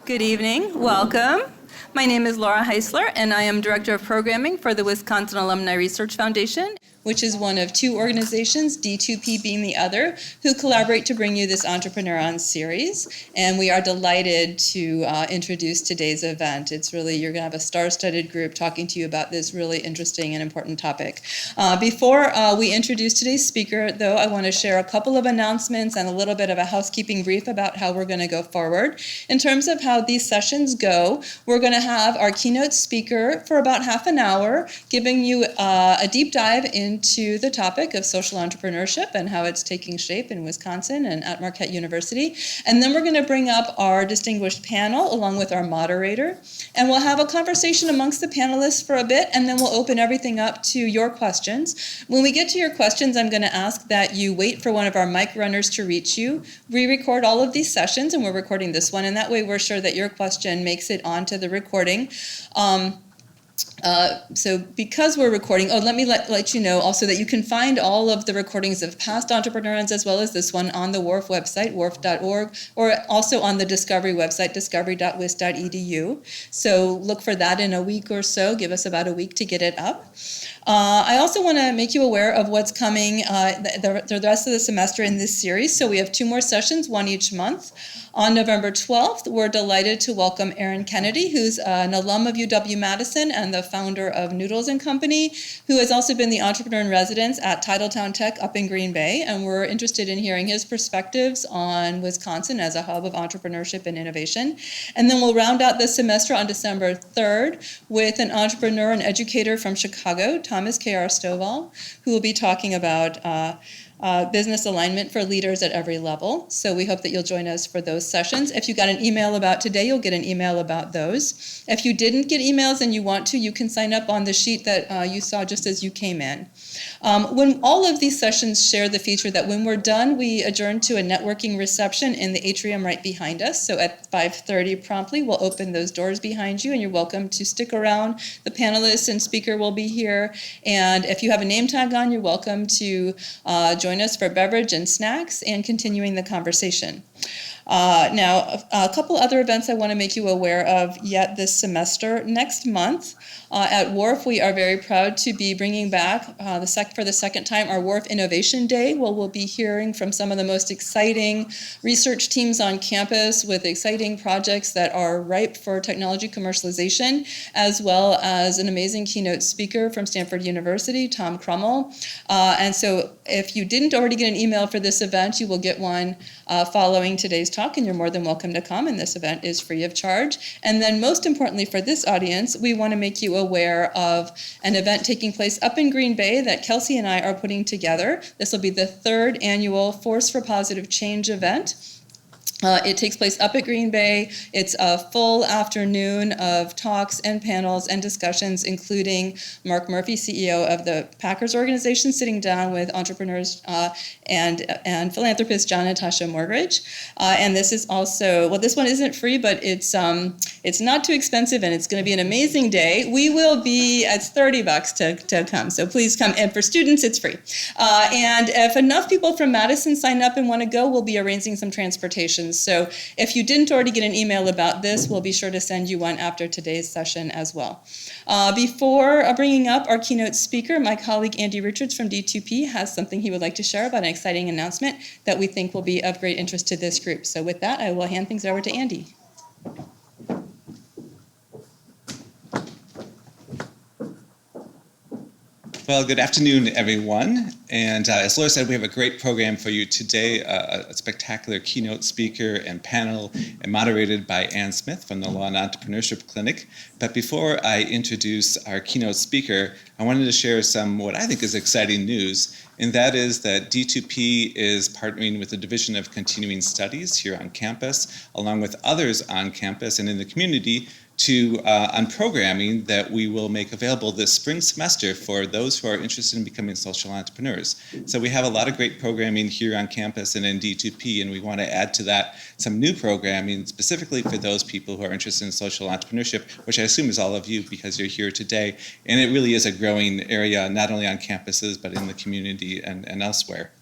Good evening. Welcome. My name is Laura Heisler, and I am Director of Programming for the Wisconsin Alumni Research Foundation, which is one of two organizations, D2P being the other, who collaborate to bring you this Entrepreneurons series. And we are delighted to introduce today's event. It's really, you're going to have a star-studded group talking to you about this really interesting and important topic. Before we introduce today's speaker, though, I want to share a couple of announcements and a little bit of a housekeeping brief about how we're going to go forward. In terms of how these sessions go, we're going to have our keynote speaker for about half an hour, giving you a deep dive into the topic of social entrepreneurship and how it's taking shape in Wisconsin and at Marquette University. And then we're going to bring up our distinguished panel along with our moderator. And we'll have a conversation amongst the panelists for a bit, and then we'll open everything up to your questions. When we get to your questions, I'm going to ask that you wait for one of our mic runners to reach you. We record all of these sessions, and we're recording this one, and that way we're sure that your question makes it onto the recording. So because we're recording, let me let you know also that you can find all of the recordings of past Entrepreneurons as well as this one on the Wharf website, wharf.org, or also on the Discovery website, discovery.wis.edu. So look for that in a week or so. Give us about a week to get it up. I also want to make you aware of what's coming the rest of the semester in this series. So we have 2 more sessions, one each month. On November 12th, we're delighted to welcome Aaron Kennedy, who's an alum of UW-Madison and the founder of Noodles & Company, who has also been the entrepreneur in residence at Titletown Tech up in Green Bay. And we're interested in hearing his perspectives on Wisconsin as a hub of entrepreneurship and innovation. And then we'll round out the semester on December 3rd with an entrepreneur and educator from Chicago, Thomas K.R. Stovall, who will be talking about business alignment for leaders at every level. So we hope that you'll join us for those sessions. If you got an email about today, you'll get an email about those. If you didn't get emails and you want to, you can sign up on the sheet that you saw just as you came in. When all of these sessions share the feature that when we're done, we adjourn to a networking reception in the atrium right behind us. So at 5:30 promptly, we'll open those doors behind you, and you're welcome to stick around. The panelists and speaker will be here. And if you have a name tag on, you're welcome to join us for beverage and snacks and continuing the conversation. Now, a couple other events I want to make you aware of yet this semester. Next month at Wharf, we are very proud to be bringing back for the second time our Wharf Innovation Day, where we'll be hearing from some of the most exciting research teams on campus with exciting projects that are ripe for technology commercialization, as well as an amazing keynote speaker from Stanford University, Tom Crummell. And so if you didn't already get an email for this event, you will get one following today's talk, and you're more than welcome to come, and this event is free of charge. And then most importantly for this audience, we want to make you aware of an event taking place up in Green Bay that Kelsey and I are putting together. This will be the 3rd annual Force for Positive Change event. It takes place up at Green Bay. It's a full afternoon of talks and panels and discussions, including Mark Murphy, CEO of the Packers organization, sitting down with entrepreneurs and philanthropist John and Tasha Morgridge. And this is also, well, this one isn't free, but it's not too expensive, and it's going to be an amazing day. We will be, it's $30 to come, so please come. And for students, it's free. And if enough people from Madison sign up and want to go, we'll be arranging some transportation. So if you didn't already get an email about this, we'll be sure to send you one after today's session as well. Before bringing up our keynote speaker, my colleague Andy Richards from D2P has something he would like to share about an exciting announcement that we think will be of great interest to this group. So with that, I will hand things over to Andy. Well, good afternoon, everyone. And as Laura said, we have a great program for you today, a spectacular keynote speaker and panel, and moderated by Ann Smith from the Law and Entrepreneurship Clinic. But before I introduce our keynote speaker, I wanted to share some what I think is exciting news, and that is that D2P is partnering with the Division of Continuing Studies here on campus, along with others on campus and in the community, on programming that we will make available this spring semester for those who are interested in becoming social entrepreneurs. So we have a lot of great programming here on campus and in D2P, and we want to add to that some new programming specifically for those people who are interested in social entrepreneurship, which I assume is all of you because you're here today. And it really is a growing area, not only on campuses, but in the community and elsewhere.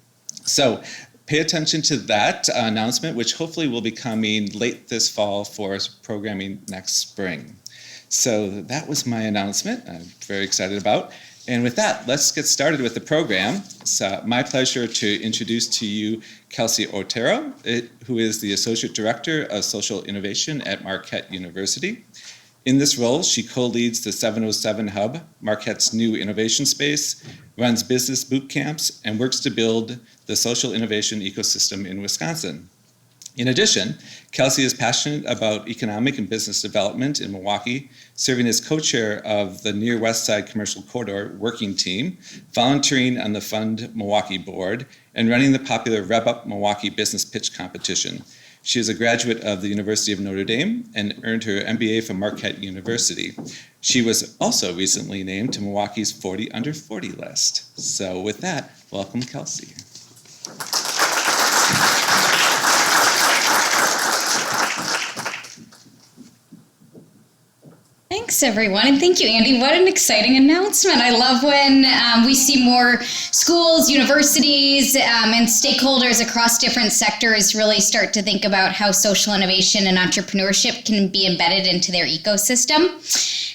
So pay attention to that announcement, which hopefully will be coming late this fall for programming next spring. So that was my announcement I'm very excited about. And with that, let's get started with the program. It's my pleasure to introduce to you Kelsey Otero, who is the Associate Director of Social Innovation at Marquette University. In this role, she co-leads the 707 Hub, Marquette's new innovation space, runs business boot camps, and works to build the social innovation ecosystem in Wisconsin. In addition, Kelsey is passionate about economic and business development in Milwaukee, serving as co-chair of the Near West Side Commercial Corridor Working Team, volunteering on the Fund Milwaukee board, and running the popular Rev Up Milwaukee Business Pitch Competition. She is a graduate of the University of Notre Dame and earned her MBA from Marquette University. She was also recently named to Milwaukee's 40 Under 40 list. So with that, welcome, Kelsey. Thanks, everyone, and thank you, Andy. What an exciting announcement. I love when we see more schools, universities, and stakeholders across different sectors really start to think about how social innovation and entrepreneurship can be embedded into their ecosystem.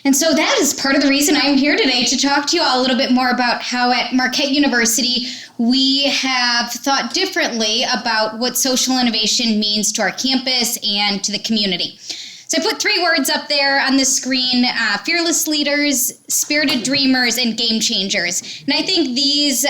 And so that is part of the reason I'm here today, to talk to you all a little bit more about how at Marquette University we have thought differently about what social innovation means to our campus and to the community. So I put 3 words up there on the screen: fearless leaders, spirited dreamers, and game changers. And I think these,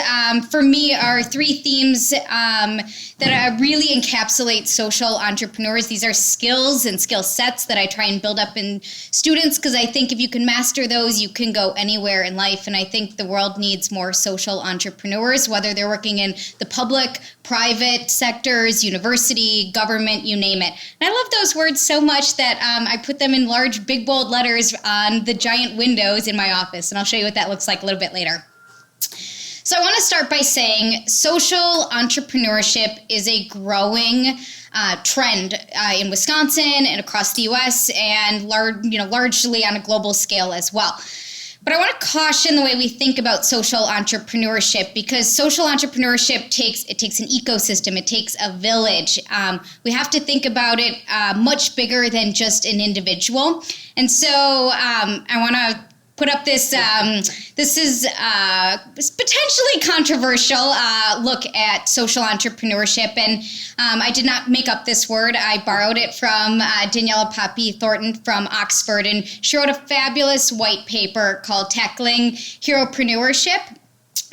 for me, are 3 themes that really encapsulate social entrepreneurs. These are skills and skill sets that I try and build up in students, because I think if you can master those, you can go anywhere in life. And I think the world needs more social entrepreneurs, whether they're working in the public, private sectors, university, government, you name it. And I love those words so much that I put them in large, big, bold letters on the giant windows in my office. And I'll show you what that looks like a little bit later. So I want to start by saying social entrepreneurship is a growing trend in Wisconsin and across the U.S. and largely on a global scale as well. But I want to caution the way we think about social entrepreneurship, because social entrepreneurship takes an ecosystem. It takes a village. We have to think about it much bigger than just an individual. And so I want to put up this, this is potentially controversial look at social entrepreneurship. And I did not make up this word. I borrowed it from Daniela Poppy Thornton from Oxford, and she wrote a fabulous white paper called Tackling Heropreneurship.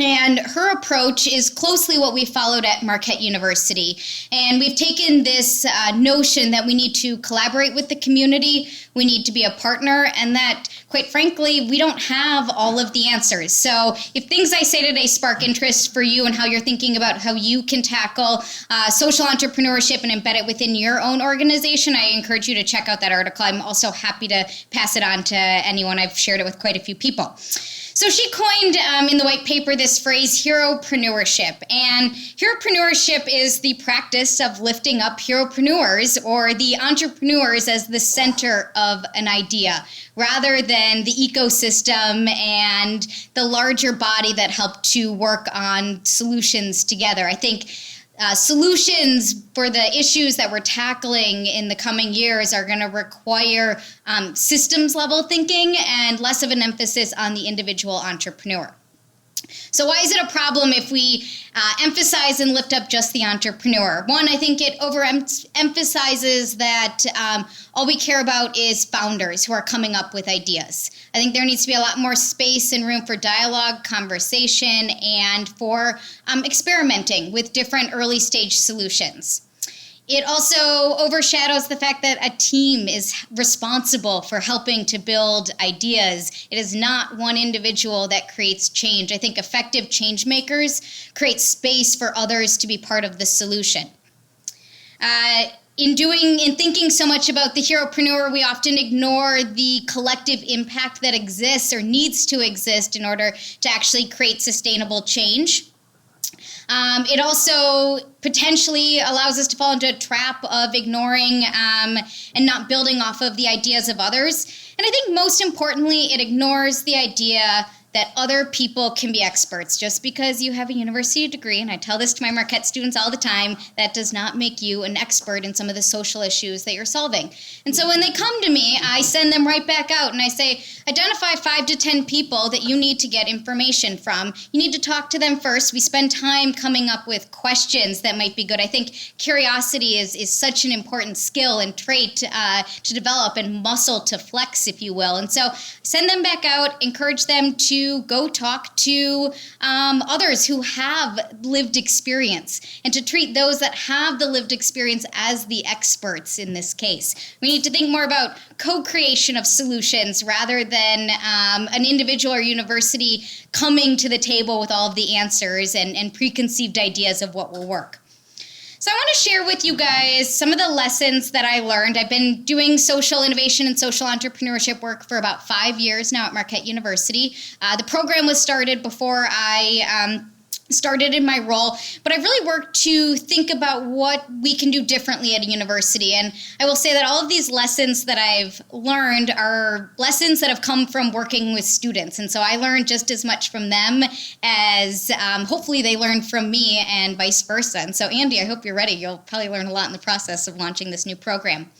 And her approach is closely what we followed at Marquette University. And we've taken this notion that we need to collaborate with the community, we need to be a partner, and that, quite frankly, we don't have all of the answers. So if things I say today spark interest for you and how you're thinking about how you can tackle social entrepreneurship and embed it within your own organization, I encourage you to check out that article. I'm also happy to pass it on to anyone. I've shared it with quite a few people. So she coined in the white paper this phrase, Heropreneurship. And Heropreneurship is the practice of lifting up heropreneurs, or the entrepreneurs, as the center of an idea, rather than the ecosystem and the larger body that help to work on solutions together. I think solutions for the issues that we're tackling in the coming years are going to require systems level thinking and less of an emphasis on the individual entrepreneur. So why is it a problem if we emphasize and lift up just the entrepreneur? One, I think it overemphasizes that all we care about is founders who are coming up with ideas. I think there needs to be a lot more space and room for dialogue, conversation, and for experimenting with different early stage solutions. It also overshadows the fact that a team is responsible for helping to build ideas. It is not one individual that creates change. I think effective change makers create space for others to be part of the solution. In thinking so much about the heropreneur, we often ignore the collective impact that exists or needs to exist in order to actually create sustainable change. It also potentially allows us to fall into a trap of ignoring and not building off of the ideas of others. And I think most importantly, it ignores the idea that other people can be experts. Just because you have a university degree, and I tell this to my Marquette students all the time, that does not make you an expert in some of the social issues that you're solving. And so when they come to me, I send them right back out and I say, identify 5 to 10 people that you need to get information from. You need to talk to them first. We spend time coming up with questions that might be good. I think curiosity is such an important skill and trait to develop and muscle to flex, if you will. And so send them back out, encourage them to go talk to others who have lived experience, and to treat those that have the lived experience as the experts in this case. We need to think more about co-creation of solutions rather than an individual or university coming to the table with all of the answers and preconceived ideas of what will work. So I want to share with you guys some of the lessons that I learned. I've been doing social innovation and social entrepreneurship work for about 5 years now at Marquette University. The program was started before I started in my role, but I've really worked to think about what we can do differently at a university. And I will say that all of these lessons that I've learned are lessons that have come from working with students. And so I learned just as much from them as hopefully they learned from me, and vice versa. And so Andy, I hope you're ready. You'll probably learn a lot in the process of launching this new program.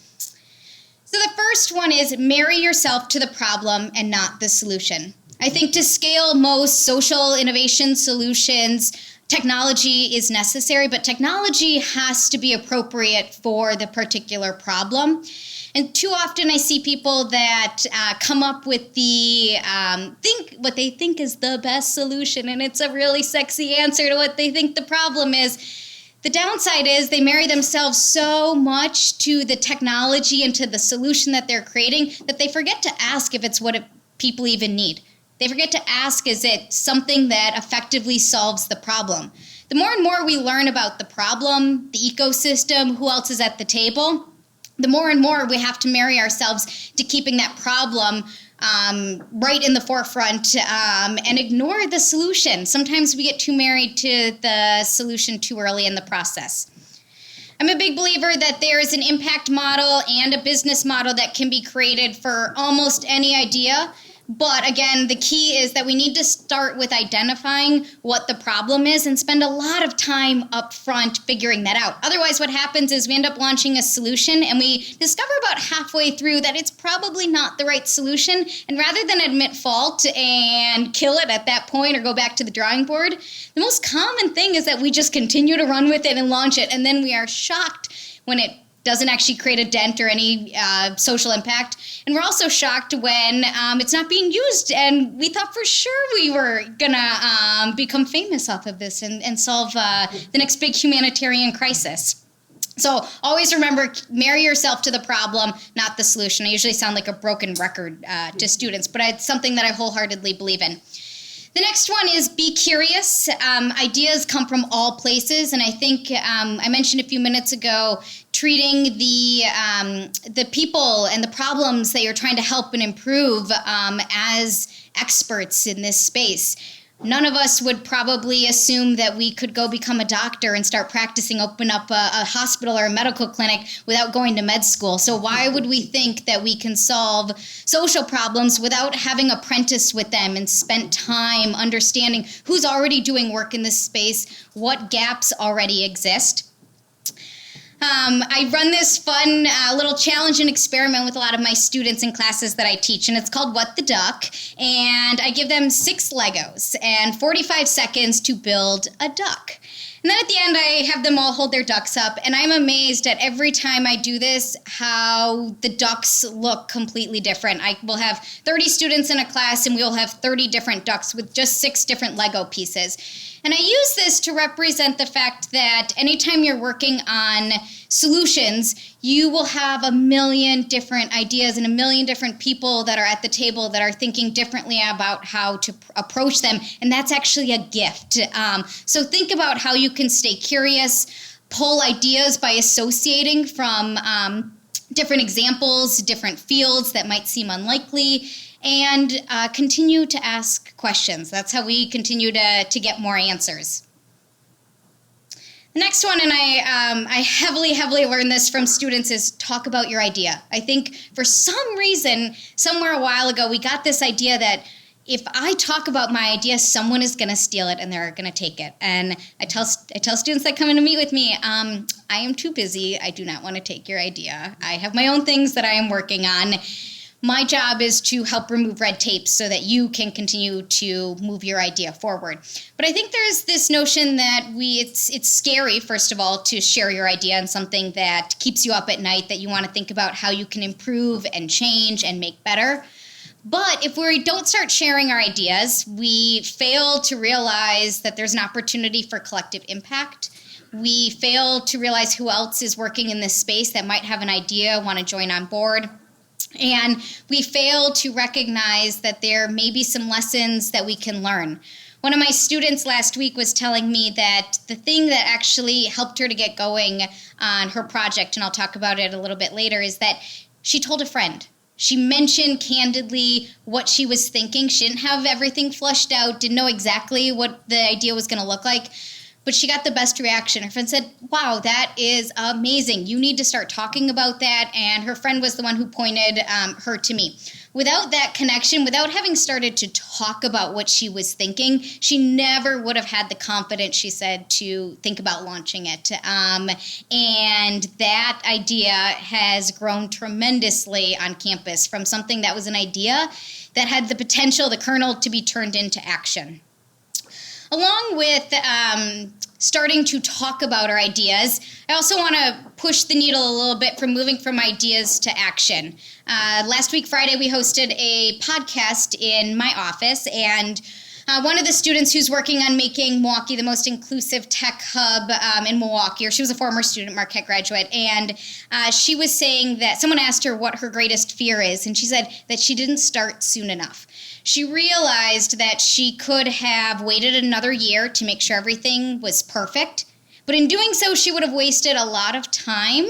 So the first one is marry yourself to the problem and not the solution. I think to scale most social innovation solutions, technology is necessary, but technology has to be appropriate for the particular problem. And too often I see people that come up with the what they think is the best solution, and it's a really sexy answer to what they think the problem is. The downside is they marry themselves so much to the technology and to the solution that they're creating that they forget to ask if it's what people even need. They forget to ask, is it something that effectively solves the problem? The more and more we learn about the problem, the ecosystem, who else is at the table, the more and more we have to marry ourselves to keeping that problem right in the forefront and ignore the solution. Sometimes we get too married to the solution too early in the process. I'm a big believer that there is an impact model and a business model that can be created for almost any idea. But again, the key is that we need to start with identifying what the problem is and spend a lot of time up front figuring that out. Otherwise, what happens is we end up launching a solution and we discover about halfway through that it's probably not the right solution. And rather than admit fault and kill it at that point or go back to the drawing board, the most common thing is that we just continue to run with it and launch it. And then we are shocked when it doesn't actually create a dent or any social impact. And we're also shocked when it's not being used. And we thought for sure we were going to become famous off of this and solve the next big humanitarian crisis. So always remember, marry yourself to the problem, not the solution. I usually sound like a broken record to students, but it's something that I wholeheartedly believe in. The next one is be curious. Ideas come from all places, and I think I mentioned a few minutes ago treating the people and the problems that you're trying to help and improve as experts in this space. None of us would probably assume that we could go become a doctor and start practicing, open up a hospital or a medical clinic without going to med school. So why would we think that we can solve social problems without having apprenticed with them and spent time understanding who's already doing work in this space, what gaps already exist? I run this fun little challenge and experiment with a lot of my students in classes that I teach, and it's called What the Duck, and I give them 6 Legos and 45 seconds to build a duck. And then at the end, I have them all hold their ducks up, and I'm amazed at every time I do this how the ducks look completely different. I will have 30 students in a class, and we will have 30 different ducks with just 6 different Lego pieces. And I use this to represent the fact that anytime you're working on solutions, you will have a million different ideas and a million different people that are at the table that are thinking differently about how to approach them. And that's actually a gift. So think about how you can stay curious, pull ideas by associating from different examples, different fields that might seem unlikely, and continue to ask questions. That's how we continue to get more answers. The next one, and I heavily learned this from students, is talk about your idea. I think for some reason, somewhere a while ago, we got this idea that if I talk about my idea, someone is going to steal it and they're going to take it. And I tell students that come in to meet with me, I am too busy. I do not want to take your idea. I have my own things that I am working on. My job is to help remove red tape so that you can continue to move your idea forward. But I think there's this notion that it's scary, first of all, to share your idea and something that keeps you up at night, that you want to think about how you can improve and change and make better. But if we don't start sharing our ideas, we fail to realize that there's an opportunity for collective impact. We fail to realize who else is working in this space that might have an idea, want to join on board. And we fail to recognize that there may be some lessons that we can learn. One of my students last week was telling me that the thing that actually helped her to get going on her project, and I'll talk about it a little bit later, is that she told a friend. She mentioned candidly what she was thinking. She didn't have everything flushed out, didn't know exactly what the idea was going to look like, but she got the best reaction. Her friend said, wow, that is amazing. You need to start talking about that. And her friend was the one who pointed her to me. Without that connection, without having started to talk about what she was thinking, she never would have had the confidence, she said, to think about launching it. And that idea has grown tremendously on campus from something that was an idea that had the potential, the kernel, to be turned into action. Along with starting to talk about our ideas, I also want to push the needle a little bit from moving from ideas to action. Last week, Friday, we hosted a podcast in my office, and one of the students who's working on making Milwaukee the most inclusive tech hub in Milwaukee, or she was a former student, Marquette graduate, and she was saying that someone asked her what her greatest fear is, and she said that she didn't start soon enough. She realized that she could have waited another year to make sure everything was perfect, but in doing so, she would have wasted a lot of time,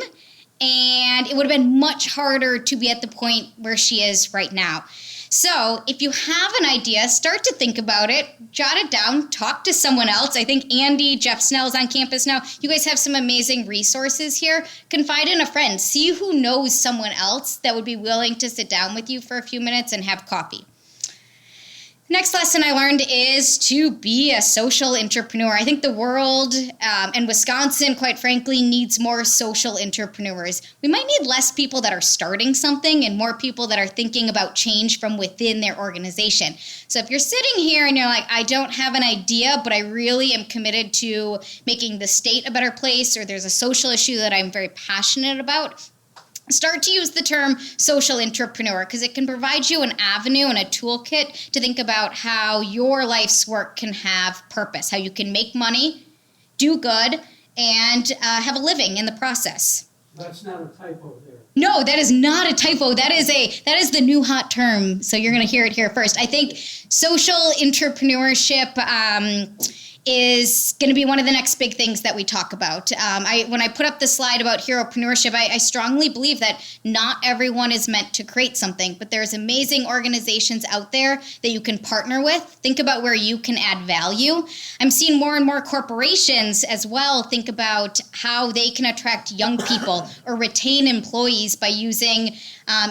and it would have been much harder to be at the point where she is right now. So if you have an idea, start to think about it, jot it down, talk to someone else. I think Andy, Jeff Snell's on campus now. You guys have some amazing resources here. Confide in a friend. See who knows someone else that would be willing to sit down with you for a few minutes and have coffee. Next lesson I learned is to be a social entrepreneur. I think the world and Wisconsin, quite frankly, needs more social entrepreneurs. We might need less people that are starting something and more people that are thinking about change from within their organization. So if you're sitting here and you're like, I don't have an idea, but I really am committed to making the state a better place, or there's a social issue that I'm very passionate about, start to use the term social entrepreneur, because it can provide you an avenue and a toolkit to think about how your life's work can have purpose, how you can make money, do good, and have a living in the process. That's not a typo there. No, that is not a typo. That is the new hot term. So you're going to hear it here first. I think social entrepreneurship is going to be one of the next big things that we talk about. When I put up the slide about Heropreneurship, I strongly believe that not everyone is meant to create something, but there's amazing organizations out there that you can partner with. Think about where you can add value. I'm seeing more and more corporations as well think about how they can attract young people or retain employees by using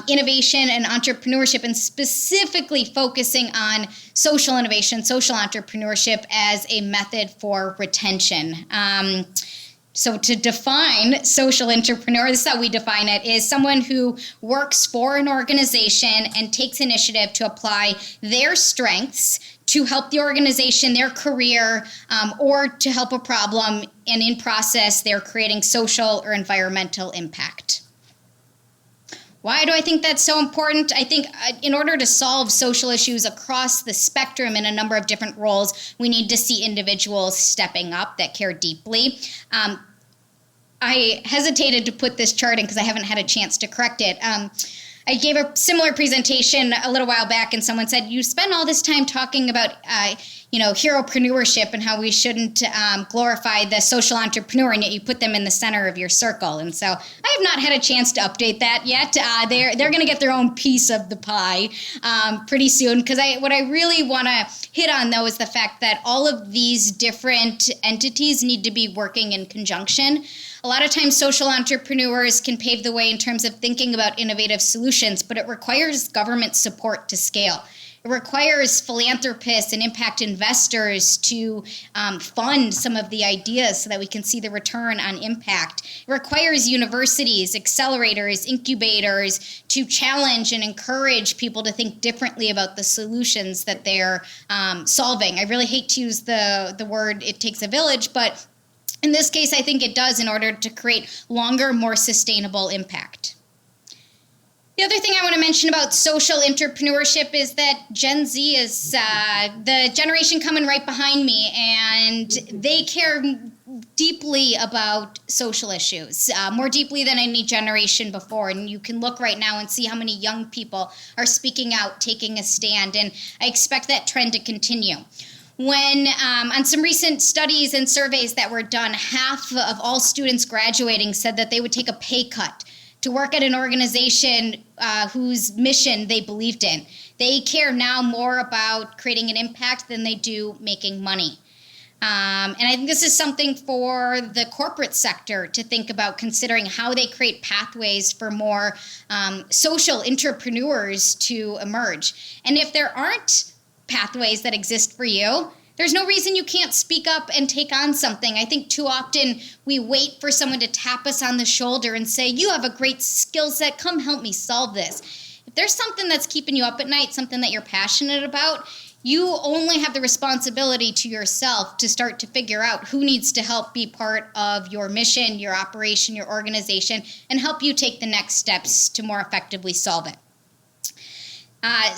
innovation and entrepreneurship, and specifically focusing on social innovation, social entrepreneurship as a method for retention. So to define social entrepreneur, this is how we define it, is someone who works for an organization and takes initiative to apply their strengths to help the organization, their career, or to help a problem, and in process, they're creating social or environmental impact. Why do I think that's so important? I think in order to solve social issues across the spectrum in a number of different roles, we need to see individuals stepping up that care deeply. I hesitated to put this chart in because I haven't had a chance to correct it. I gave a similar presentation a little while back, and someone said, you spend all this time talking about Heropreneurship and how we shouldn't glorify the social entrepreneur, and yet you put them in the center of your circle. And so I have not had a chance to update that yet. They're going to get their own piece of the pie pretty soon, because what I really want to hit on, though, is the fact that all of these different entities need to be working in conjunction. A lot of times social entrepreneurs can pave the way in terms of thinking about innovative solutions, but it requires government support to scale. It It requires philanthropists and impact investors to fund some of the ideas so that we can see the return on impact. It requires universities, accelerators, incubators to challenge and encourage people to think differently about the solutions that they're solving. I really hate to use the word "it takes a village," but in this case, I think it does in order to create longer, more sustainable impact. The other thing I want to mention about social entrepreneurship is that Gen Z is the generation coming right behind me, and they care deeply about social issues, more deeply than any generation before. And you can look right now and see how many young people are speaking out, taking a stand, and I expect that trend to continue. When on some recent studies and surveys that were done, half of all students graduating said that they would take a pay cut to work at an organization whose mission they believed in. They care now more about creating an impact than they do making money. And I think this is something for the corporate sector to think about, considering how they create pathways for more social entrepreneurs to emerge. And if there aren't pathways that exist for you, there's no reason you can't speak up and take on something. I think too often we wait for someone to tap us on the shoulder and say, "You have a great skill set, come help me solve this." If there's something that's keeping you up at night, something that you're passionate about, you only have the responsibility to yourself to start to figure out who needs to help be part of your mission, your operation, your organization, and help you take the next steps to more effectively solve it.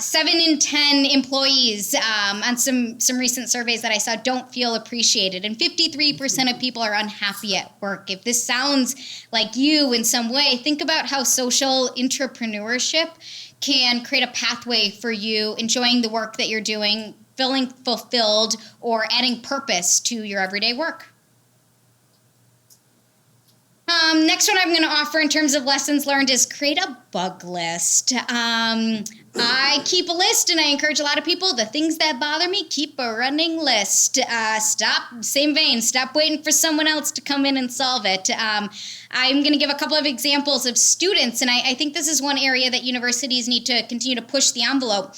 7 in 10 employees on some recent surveys that I saw don't feel appreciated, and 53% of people are unhappy at work. If this sounds like you in some way, think about how social entrepreneurship can create a pathway for you enjoying the work that you're doing, feeling fulfilled, or adding purpose to your everyday work. Next one I'm going to offer in terms of lessons learned is create a bug list. I keep a list, and I encourage a lot of people, the things that bother me, keep a running list. Same vein, stop waiting for someone else to come in and solve it. I'm going to give a couple of examples of students, and I think this is one area that universities need to continue to push the envelope.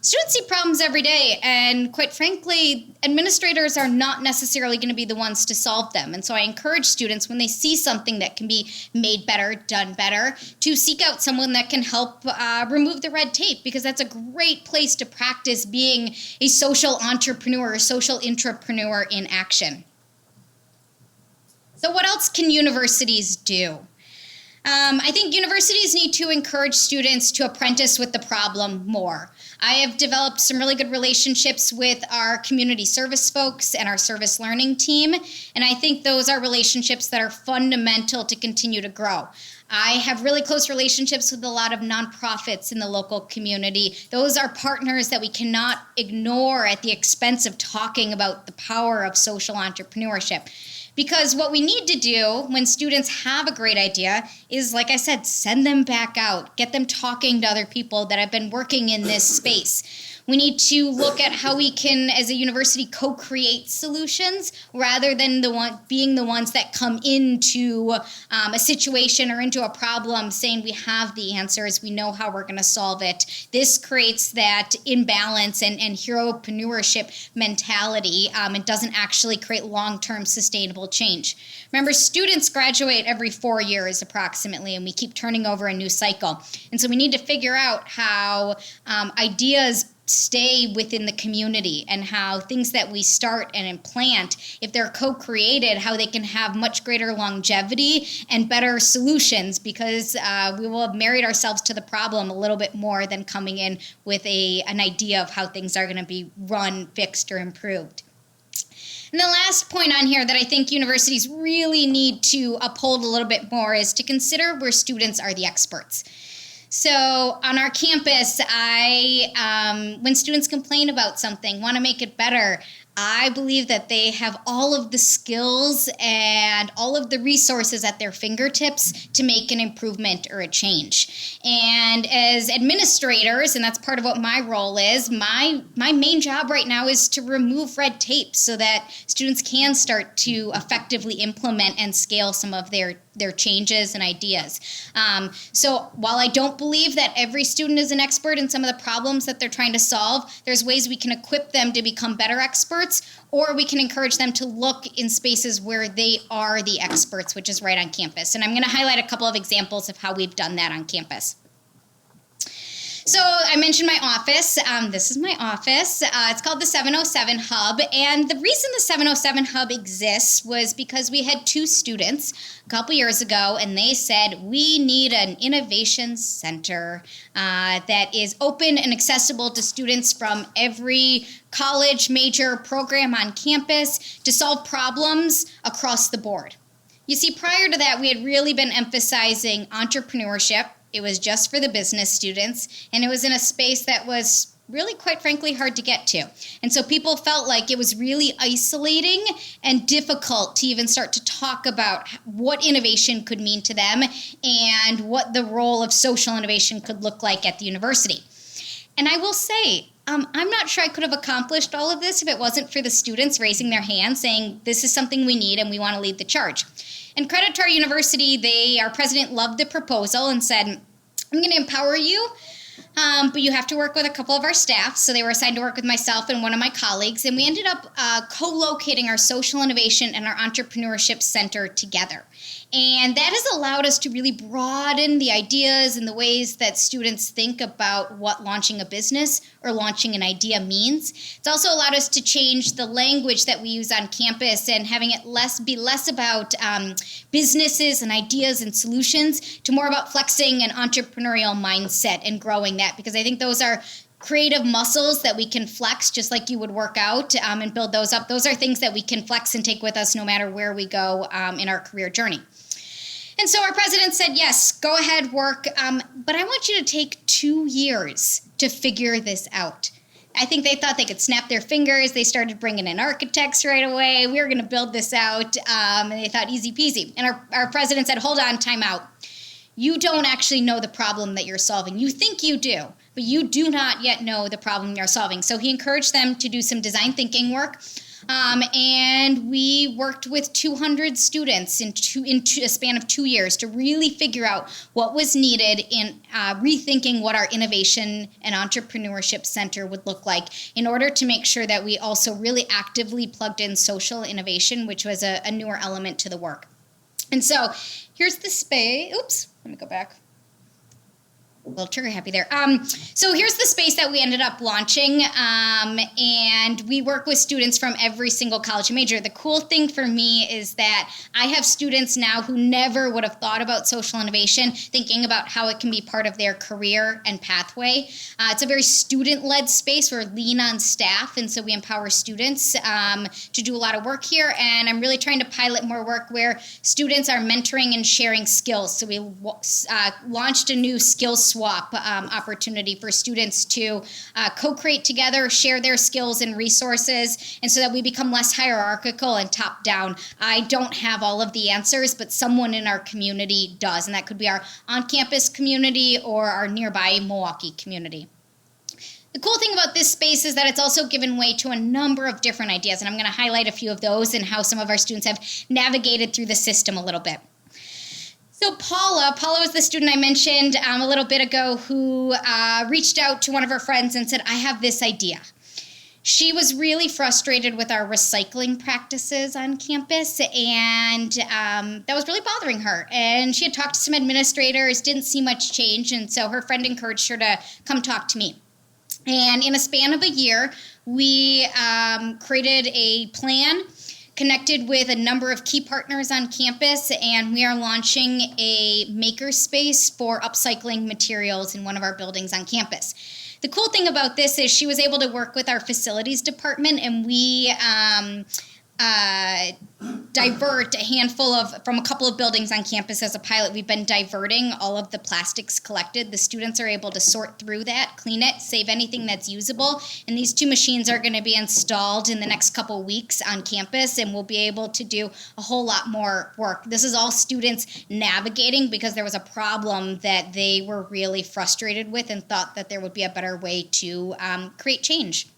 Students see problems every day, and quite frankly, administrators are not necessarily going to be the ones to solve them. And so I encourage students, when they see something that can be made better, done better, to seek out someone that can help remove the red tape, because that's a great place to practice being a social entrepreneur, social intrapreneur in action. So what else can universities do? I think universities need to encourage students to apprentice with the problem more. I have developed some really good relationships with our community service folks and our service learning team, and I think those are relationships that are fundamental to continue to grow. I have really close relationships with a lot of nonprofits in the local community. Those are partners that we cannot ignore at the expense of talking about the power of social entrepreneurship. Because what we need to do when students have a great idea is, like I said, send them back out, get them talking to other people that have been working in this space. We need to look at how we can, as a university, co-create solutions rather than being the ones that come into a situation or into a problem saying we have the answers, we know how we're going to solve it. This creates that imbalance and Heropreneurship mentality. It doesn't actually create long-term sustainable change. Remember, students graduate every 4 years approximately, and we keep turning over a new cycle. And so we need to figure out how ideas stay within the community, and how things that we start and implant, if they're co-created, how they can have much greater longevity and better solutions, because we will have married ourselves to the problem a little bit more than coming in with an idea of how things are going to be run, fixed, or improved. And the last point on here that I think universities really need to uphold a little bit more is to consider where students are the experts. So on our campus, when students complain about something, want to make it better, I believe that they have all of the skills and all of the resources at their fingertips to make an improvement or a change. And as administrators, and that's part of what my role is, my main job right now is to remove red tape so that students can start to effectively implement and scale some of their their changes and ideas. So while I don't believe that every student is an expert in some of the problems that they're trying to solve, there's ways we can equip them to become better experts, or we can encourage them to look in spaces where they are the experts, which is right on campus. And I'm going to highlight a couple of examples of how we've done that on campus. So I mentioned my office. This is my office. It's called the 707 Hub. And the reason the 707 Hub exists was because we had two students a couple years ago, and they said, we need an innovation center that is open and accessible to students from every college major program on campus to solve problems across the board. You see, prior to that, we had really been emphasizing entrepreneurship. It was just for the business students, and it was in a space that was really, quite frankly, hard to get to. And so people felt like it was really isolating and difficult to even start to talk about what innovation could mean to them and what the role of social innovation could look like at the university. And I will say, I'm not sure I could have accomplished all of this if it wasn't for the students raising their hands saying, this is something we need and we want to lead the charge. And credit to our university, our president loved the proposal and said, I'm going to empower you, but you have to work with a couple of our staff. So they were assigned to work with myself and one of my colleagues, and we ended up co-locating our social innovation and our entrepreneurship center together. And that has allowed us to really broaden the ideas and the ways that students think about what launching a business or launching an idea means. It's also allowed us to change the language that we use on campus and having it be less about businesses and ideas and solutions to more about flexing an entrepreneurial mindset and growing that, because I think those are creative muscles that we can flex just like you would work out and build those up. Those are things that we can flex and take with us no matter where we go in our career journey. And so our president said, yes, go ahead, work, but I want you to take 2 years to figure this out. I think they thought they could snap their fingers. They started bringing in architects right away. We were going to build this out, and they thought easy peasy. And our president said, hold on, time out. You don't actually know the problem that you're solving. You think you do, but you do not yet know the problem you're solving. So he encouraged them to do some design thinking work. And we worked with 200 students in a span of 2 years to really figure out what was needed in rethinking what our innovation and entrepreneurship center would look like in order to make sure that we also really actively plugged in social innovation, which was a newer element to the work. And so here's the space. Oops, let me go back. A little trigger happy there. So here's the space that we ended up launching, and we work with students from every single college major. The cool thing for me is that I have students now who never would have thought about social innovation, thinking about how it can be part of their career and pathway. It's a very student-led space. We're lean on staff, and so we empower students to do a lot of work here, and I'm really trying to pilot more work where students are mentoring and sharing skills. So we launched a new skills swap opportunity for students to co-create together, share their skills and resources, and so that we become less hierarchical and top-down. I don't have all of the answers, but someone in our community does, and that could be our on-campus community or our nearby Milwaukee community. The cool thing about this space is that it's also given way to a number of different ideas, and I'm going to highlight a few of those and how some of our students have navigated through the system a little bit. So Paula was the student I mentioned a little bit ago who reached out to one of her friends and said, I have this idea. She was really frustrated with our recycling practices on campus, and that was really bothering her. And she had talked to some administrators, didn't see much change, and so her friend encouraged her to come talk to me. And in a span of a year, we created a plan, connected with a number of key partners on campus, and we are launching a makerspace for upcycling materials in one of our buildings on campus. The cool thing about this is she was able to work with our facilities department, and we divert a handful from a couple of buildings on campus as a pilot. We've been diverting all of the plastics collected. The students are able to sort through that, clean it, save anything that's usable. And these two machines are going to be installed in the next couple weeks on campus, and we'll be able to do a whole lot more work. This is all students navigating because there was a problem that they were really frustrated with and thought that there would be a better way to create change.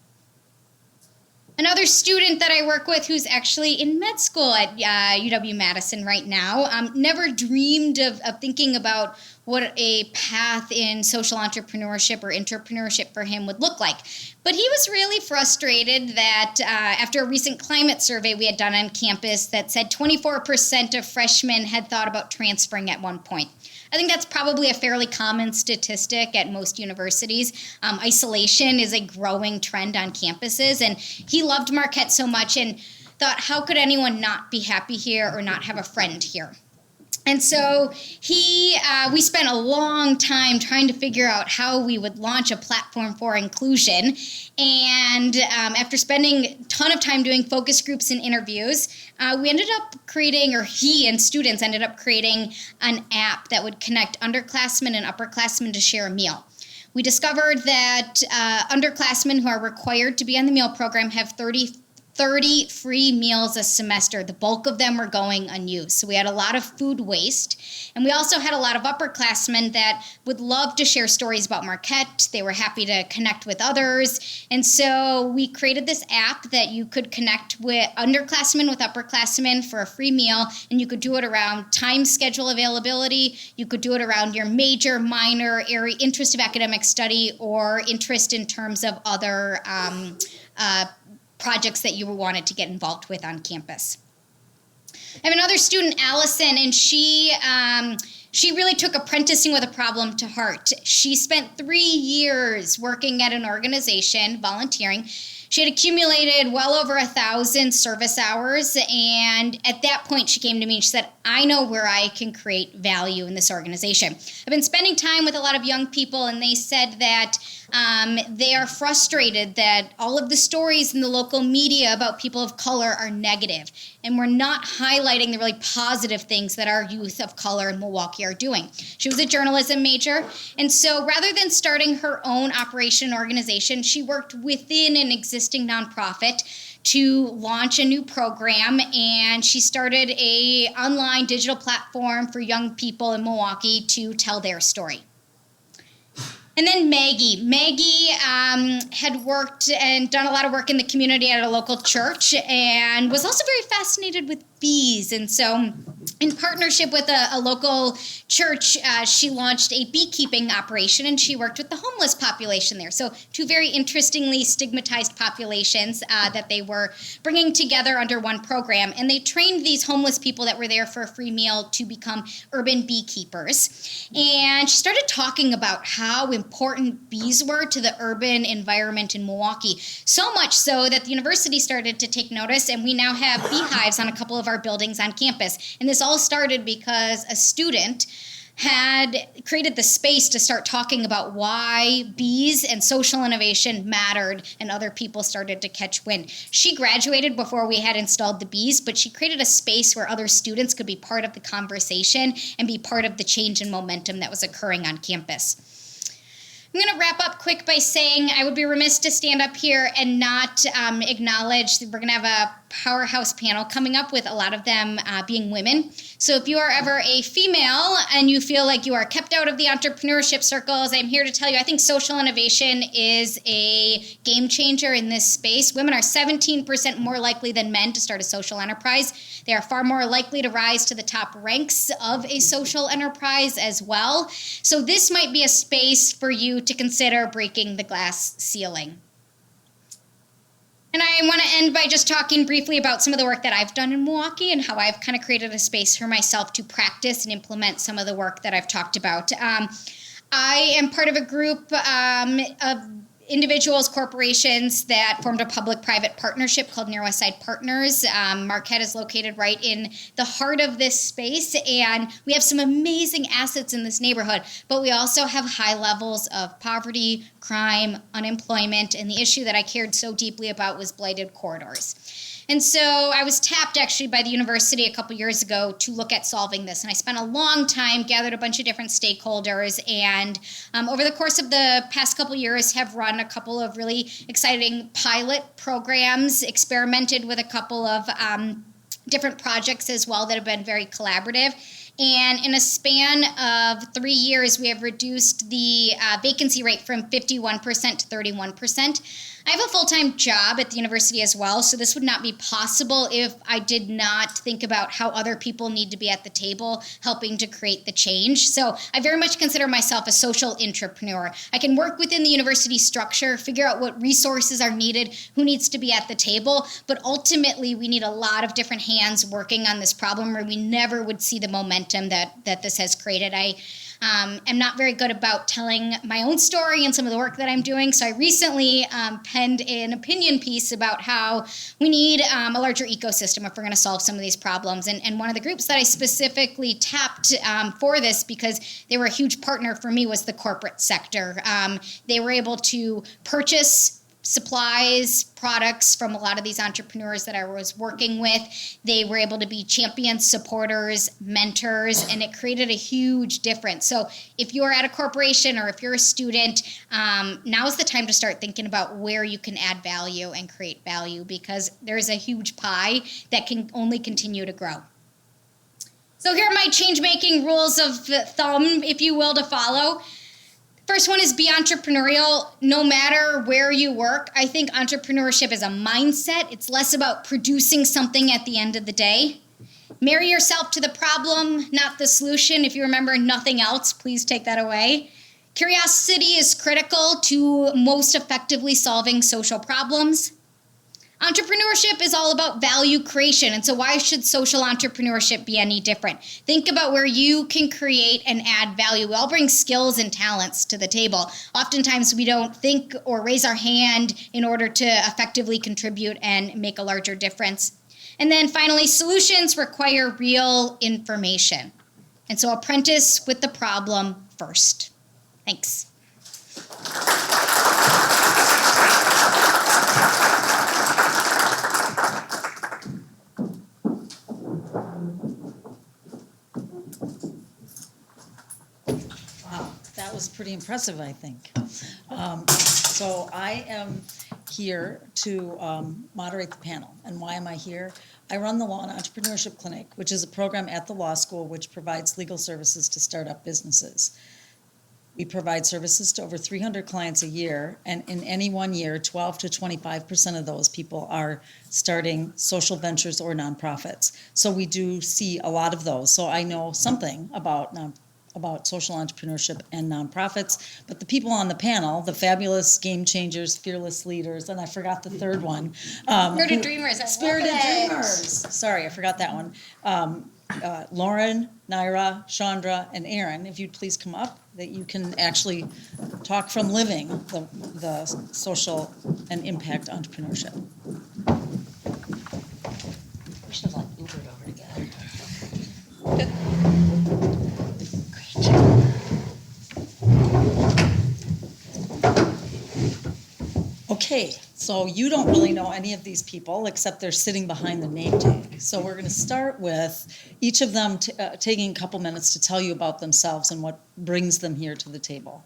Another student that I work with who's actually in med school at UW-Madison right now, never dreamed of thinking about what a path in social entrepreneurship or entrepreneurship for him would look like. But he was really frustrated that after a recent climate survey we had done on campus that said 24% of freshmen had thought about transferring at one point. I think that's probably a fairly common statistic at most universities. Isolation is a growing trend on campuses, and he loved Marquette so much and thought, how could anyone not be happy here or not have a friend here? And so we spent a long time trying to figure out how we would launch a platform for inclusion. And after spending a ton of time doing focus groups and interviews, we ended up creating, or he and students ended up creating, an app that would connect underclassmen and upperclassmen to share a meal. We discovered that underclassmen who are required to be on the meal program have 30 free meals a semester. The bulk of them were going unused. So we had a lot of food waste. And we also had a lot of upperclassmen that would love to share stories about Marquette. They were happy to connect with others. And so we created this app that you could connect with underclassmen with upperclassmen for a free meal. And you could do it around time schedule availability. You could do it around your major, minor, area, interest of academic study, or interest in terms of other projects that you wanted to get involved with on campus. I have another student, Allison, and she really took apprenticing with a problem to heart. She spent 3 years working at an organization, volunteering. She had accumulated well over 1,000 service hours, and at that point she came to me and she said, I know where I can create value in this organization. I've been spending time with a lot of young people, and they said that they are frustrated that all of the stories in the local media about people of color are negative, and we're not highlighting the really positive things that our youth of color in Milwaukee are doing. She was a journalism major, and so rather than starting her own operation organization, she worked within an existing nonprofit to launch a new program, and she started a online digital platform for young people in Milwaukee to tell their story. And then Maggie. Maggie had worked and done a lot of work in the community at a local church and was also very fascinated with bees. And so in partnership with a local church, she launched a beekeeping operation, and she worked with the homeless population there. So two very interestingly stigmatized populations that they were bringing together under one program. And they trained these homeless people that were there for a free meal to become urban beekeepers. And she started talking about how important bees were to the urban environment in Milwaukee. So much so that the university started to take notice, and we now have beehives on a couple of our buildings on campus. And this all started because a student had created the space to start talking about why bees and social innovation mattered, and other people started to catch wind. She graduated before we had installed the bees, but she created a space where other students could be part of the conversation and be part of the change and momentum that was occurring on campus. I'm going to wrap up quick by saying I would be remiss to stand up here and not acknowledge that we're going to have a powerhouse panel coming up, with a lot of them being women. So if you are ever a female and you feel like you are kept out of the entrepreneurship circles, I'm here to tell you I think social innovation is a game changer in this space. Women are 17% more likely than men to start a social enterprise. They are far more likely to rise to the top ranks of a social enterprise as well. So this might be a space for you to consider breaking the glass ceiling. And I want to end by just talking briefly about some of the work that I've done in Milwaukee and how I've kind of created a space for myself to practice and implement some of the work that I've talked about. I am part of a group of individuals, corporations that formed a public-private partnership called Near West Side Partners. Marquette is located right in the heart of this space, and we have some amazing assets in this neighborhood, but we also have high levels of poverty, crime, unemployment, and the issue that I cared so deeply about was blighted corridors. And so I was tapped actually by the university a couple years ago to look at solving this. And I spent a long time, gathered a bunch of different stakeholders, and over the course of the past couple years have run a couple of really exciting pilot programs, experimented with a couple of different projects as well that have been very collaborative. And in a span of 3 years, we have reduced the vacancy rate from 51% to 31%. I have a full-time job at the university as well, so this would not be possible if I did not think about how other people need to be at the table helping to create the change. So I very much consider myself a social entrepreneur. I can work within the university structure, figure out what resources are needed, who needs to be at the table, but ultimately we need a lot of different hands working on this problem, or we never would see the momentum that this has created. I am not very good about telling my own story and some of the work that I'm doing. So I recently penned an opinion piece about how we need a larger ecosystem if we're going to solve some of these problems. And one of the groups that I specifically tapped for this, because they were a huge partner for me, was the corporate sector. They were able to purchase supplies, products from a lot of these entrepreneurs that I was working with. They were able to be champions, supporters, mentors, and it created a huge difference. So if you're at a corporation or if you're a student, now is the time to start thinking about where you can add value and create value, because there's a huge pie that can only continue to grow. So here are my change-making rules of thumb, if you will, to follow. First one is be entrepreneurial no matter where you work. I think entrepreneurship is a mindset. It's less about producing something at the end of the day. Marry yourself to the problem, not the solution. If you remember nothing else, please take that away. Curiosity is critical to most effectively solving social problems. Entrepreneurship is all about value creation, and so why should social entrepreneurship be any different? Think about where you can create and add value. We all bring skills and talents to the table. Oftentimes we don't think or raise our hand in order to effectively contribute and make a larger difference. And then finally, solutions require real information. And so apprentice with the problem first. Thanks. That was pretty impressive, I think. So I am here to moderate the panel. And why am I here? I run the Law and Entrepreneurship Clinic, which is a program at the law school which provides legal services to startup businesses. We provide services to over 300 clients a year, and in any one year, 12 to 25% of those people are starting social ventures or nonprofits. So we do see a lot of those. So I know something about social entrepreneurship and nonprofits, but the people on the panel, the fabulous game changers, fearless leaders, and I forgot the third one. Spirited Dreamers. Spirited Dreamers. Sorry, I forgot that one. Lauren, Nyra, Chandra, and Aaron, if you'd please come up, that you can actually talk from living the social and impact entrepreneurship. We should have Ubered over together. Okay, so you don't really know any of these people except they're sitting behind the name tag. So we're going to start with each of them taking a couple minutes to tell you about themselves and what brings them here to the table.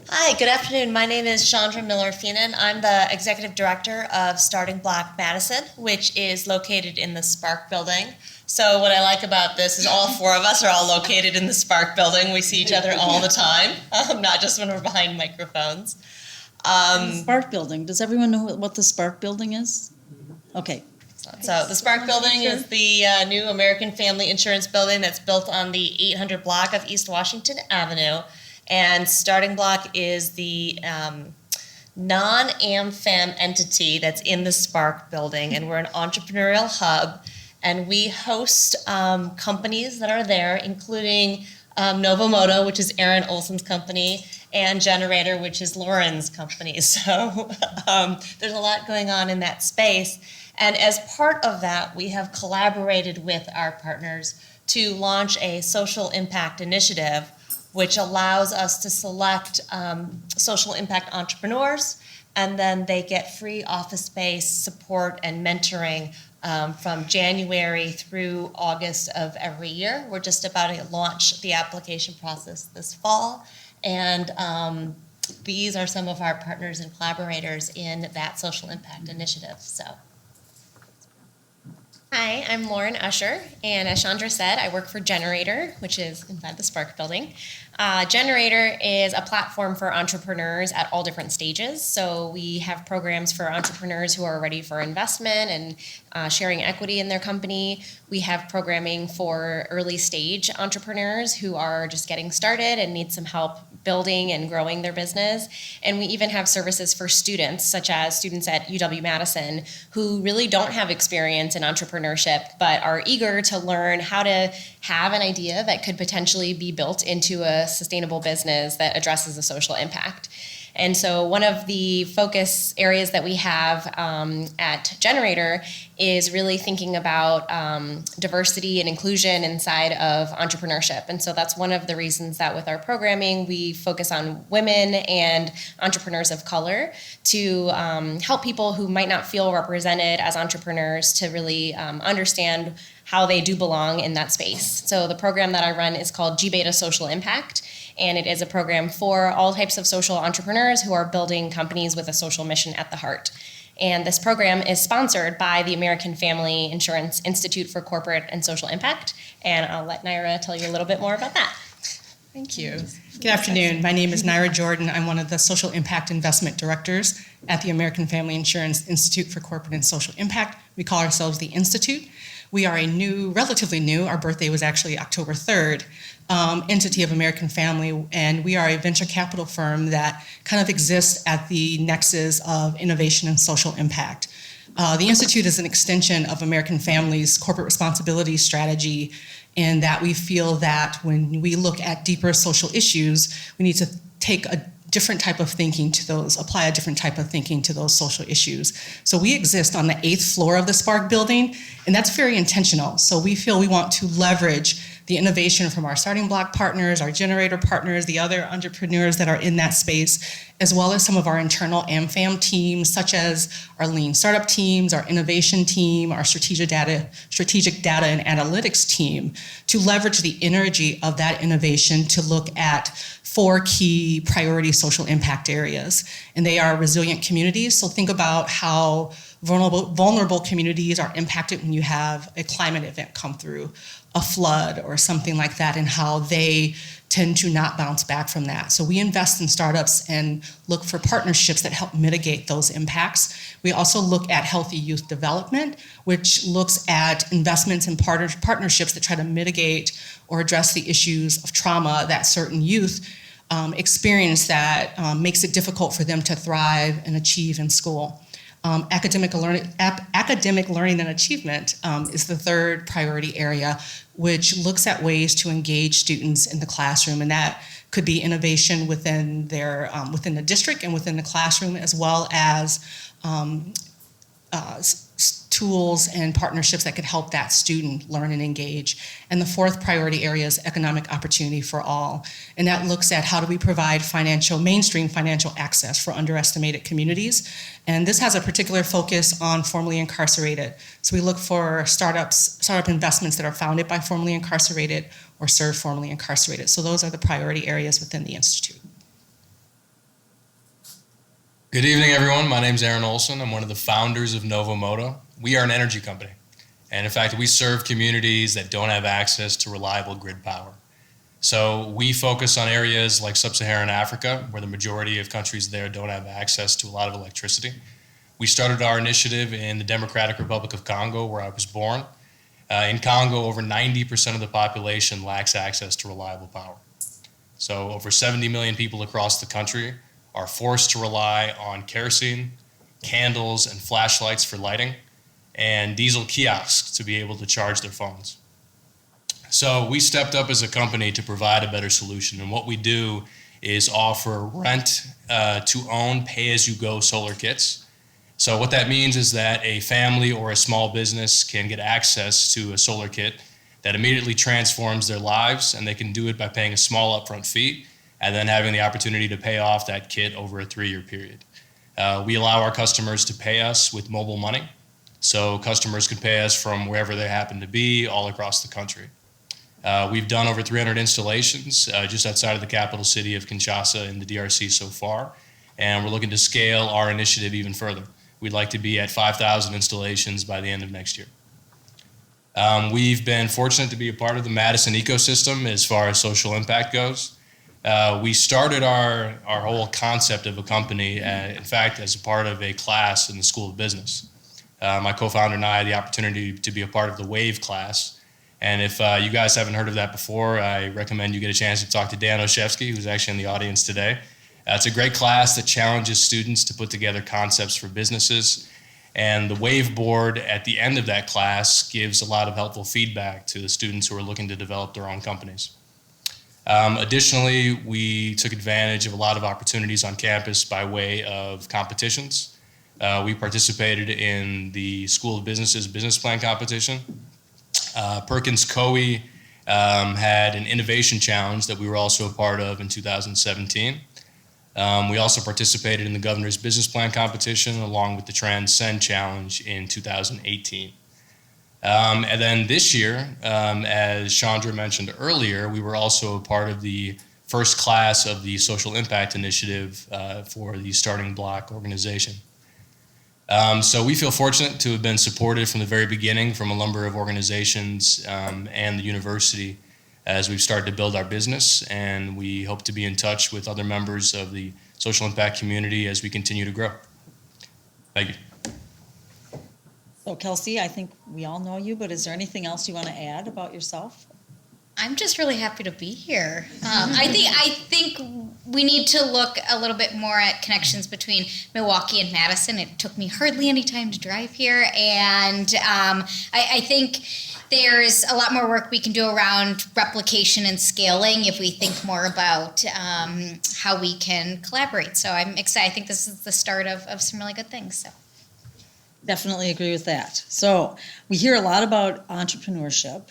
Hi, good afternoon. My name is Chandra Miller Fienen. I'm the Executive Director of StartingBlock Madison, which is located in the Spark Building. So what I like about this is all four of us are all located in the Spark Building. We see each other all the time, not just when we're behind microphones. Spark Building. Does everyone know what the Spark Building is? Okay. So the Spark Building is the new American Family Insurance Building that's built on the 800 block of East Washington Avenue. And StartingBlock is the non-AmFam entity that's in the Spark Building. And we're an entrepreneurial hub. And we host companies that are there, including NovoMoto, which is Aaron Olson's company, and Generator, which is Lauren's company. So there's a lot going on in that space. And as part of that, we have collaborated with our partners to launch a social impact initiative, which allows us to select social impact entrepreneurs, and then they get free office space support and mentoring from January through August of every year. We're just about to launch the application process this fall. And these are some of our partners and collaborators in that social impact initiative. So, Hi, I'm Lauren Usher, and as Chandra said, I work for Generator, which is inside the Spark building. Generator is a platform for entrepreneurs at all different stages. So we have programs for entrepreneurs who are ready for investment and sharing equity in their company. We have programming for early stage entrepreneurs who are just getting started and need some help building and growing their business. And we even have services for students, such as students at UW-Madison, who really don't have experience in entrepreneurship, but are eager to learn how to have an idea that could potentially be built into a sustainable business that addresses a social impact. And so one of the focus areas that we have at Generator is really thinking about diversity and inclusion inside of entrepreneurship. And so that's one of the reasons that with our programming, we focus on women and entrepreneurs of color to help people who might not feel represented as entrepreneurs to really understand how they do belong in that space. So the program that I run is called gBETA Social Impact, and it is a program for all types of social entrepreneurs who are building companies with a social mission at the heart. And this program is sponsored by the American Family Insurance Institute for Corporate and Social Impact, and I'll let Nyra tell you a little bit more about that. Thank you. Good afternoon. My name is Nyra Jordan. I'm one of the Social Impact Investment Directors at the American Family Insurance Institute for Corporate and Social Impact. We call ourselves the Institute. We are a relatively new, our birthday was actually October 3rd, entity of American Family, and we are a venture capital firm that kind of exists at the nexus of innovation and social impact. The Institute is an extension of American Family's corporate responsibility strategy, in that we feel that when we look at deeper social issues, we need to take a different type of thinking to those, apply a different type of thinking to those social issues. So we exist on the 8th floor of the Spark building, and that's very intentional. So we feel we want to leverage the innovation from our StartingBlock partners, our Generator partners, the other entrepreneurs that are in that space, as well as some of our internal AmFam teams, such as our lean startup teams, our innovation team, our strategic data and analytics team, to leverage the energy of that innovation to look at 4 key priority social impact areas. And they are resilient communities. So think about how vulnerable communities are impacted when you have a climate event come through, a flood or something like that, and how they tend to not bounce back from that. So we invest in startups and look for partnerships that help mitigate those impacts. We also look at healthy youth development, which looks at investments in partnerships that try to mitigate or address the issues of trauma that certain youth experience that makes it difficult for them to thrive and achieve in school. Academic learning and achievement is the third priority area, which looks at ways to engage students in the classroom, and that could be innovation within the district and within the classroom, as well as tools and partnerships that could help that student learn and engage. And the fourth priority area is economic opportunity for all. And that looks at how do we provide mainstream financial access for underestimated communities. And this has a particular focus on formerly incarcerated. So we look for startup investments that are founded by formerly incarcerated or serve formerly incarcerated. So those are the priority areas within the Institute. Good evening, everyone. My name is Aaron Olson. I'm one of the founders of NovoMoto. We are an energy company. And in fact, we serve communities that don't have access to reliable grid power. So we focus on areas like sub-Saharan Africa, where the majority of countries there don't have access to a lot of electricity. We started our initiative in the Democratic Republic of Congo, where I was born. In Congo, over 90% of the population lacks access to reliable power. So over 70 million people across the country are forced to rely on kerosene, candles, and flashlights for lighting, and diesel kiosks to be able to charge their phones. So we stepped up as a company to provide a better solution, and what we do is offer rent to own pay-as-you-go solar kits. So what that means is that a family or a small business can get access to a solar kit that immediately transforms their lives, and they can do it by paying a small upfront fee and then having the opportunity to pay off that kit over a 3-year period. We allow our customers to pay us with mobile money, so customers can pay us from wherever they happen to be all across the country. We've done over 300 installations just outside of the capital city of Kinshasa in the DRC so far, and we're looking to scale our initiative even further. We'd like to be at 5,000 installations by the end of next year. We've been fortunate to be a part of the Madison ecosystem as far as social impact goes. We started our whole concept of a company, in fact, as a part of a class in the School of Business. My co-founder and I had the opportunity to be a part of the WAVE class. And if you guys haven't heard of that before, I recommend you get a chance to talk to Dan Oshevsky, who's actually in the audience today. It's a great class that challenges students to put together concepts for businesses. And the WAVE board at the end of that class gives a lot of helpful feedback to the students who are looking to develop their own companies. Additionally, we took advantage of a lot of opportunities on campus by way of competitions. We participated in the School of Business's business plan competition. Perkins Coie had an innovation challenge that we were also a part of in 2017. We also participated in the Governor's Business Plan competition along with the Transcend Challenge in 2018. And then this year, as Chandra mentioned earlier, we were also a part of the first class of the Social Impact Initiative for the StartingBlock organization. So we feel fortunate to have been supported from the very beginning from a number of organizations and the university as we've started to build our business, and we hope to be in touch with other members of the social impact community as we continue to grow. Thank you. So Kelsey, I think we all know you, but is there anything else you want to add about yourself? I'm just really happy to be here. I think we need to look a little bit more at connections between Milwaukee and Madison. It took me hardly any time to drive here, and I think there's a lot more work we can do around replication and scaling if we think more about how we can collaborate. So I'm excited. I think this is the start of some really good things. So. Definitely agree with that. So we hear a lot about entrepreneurship.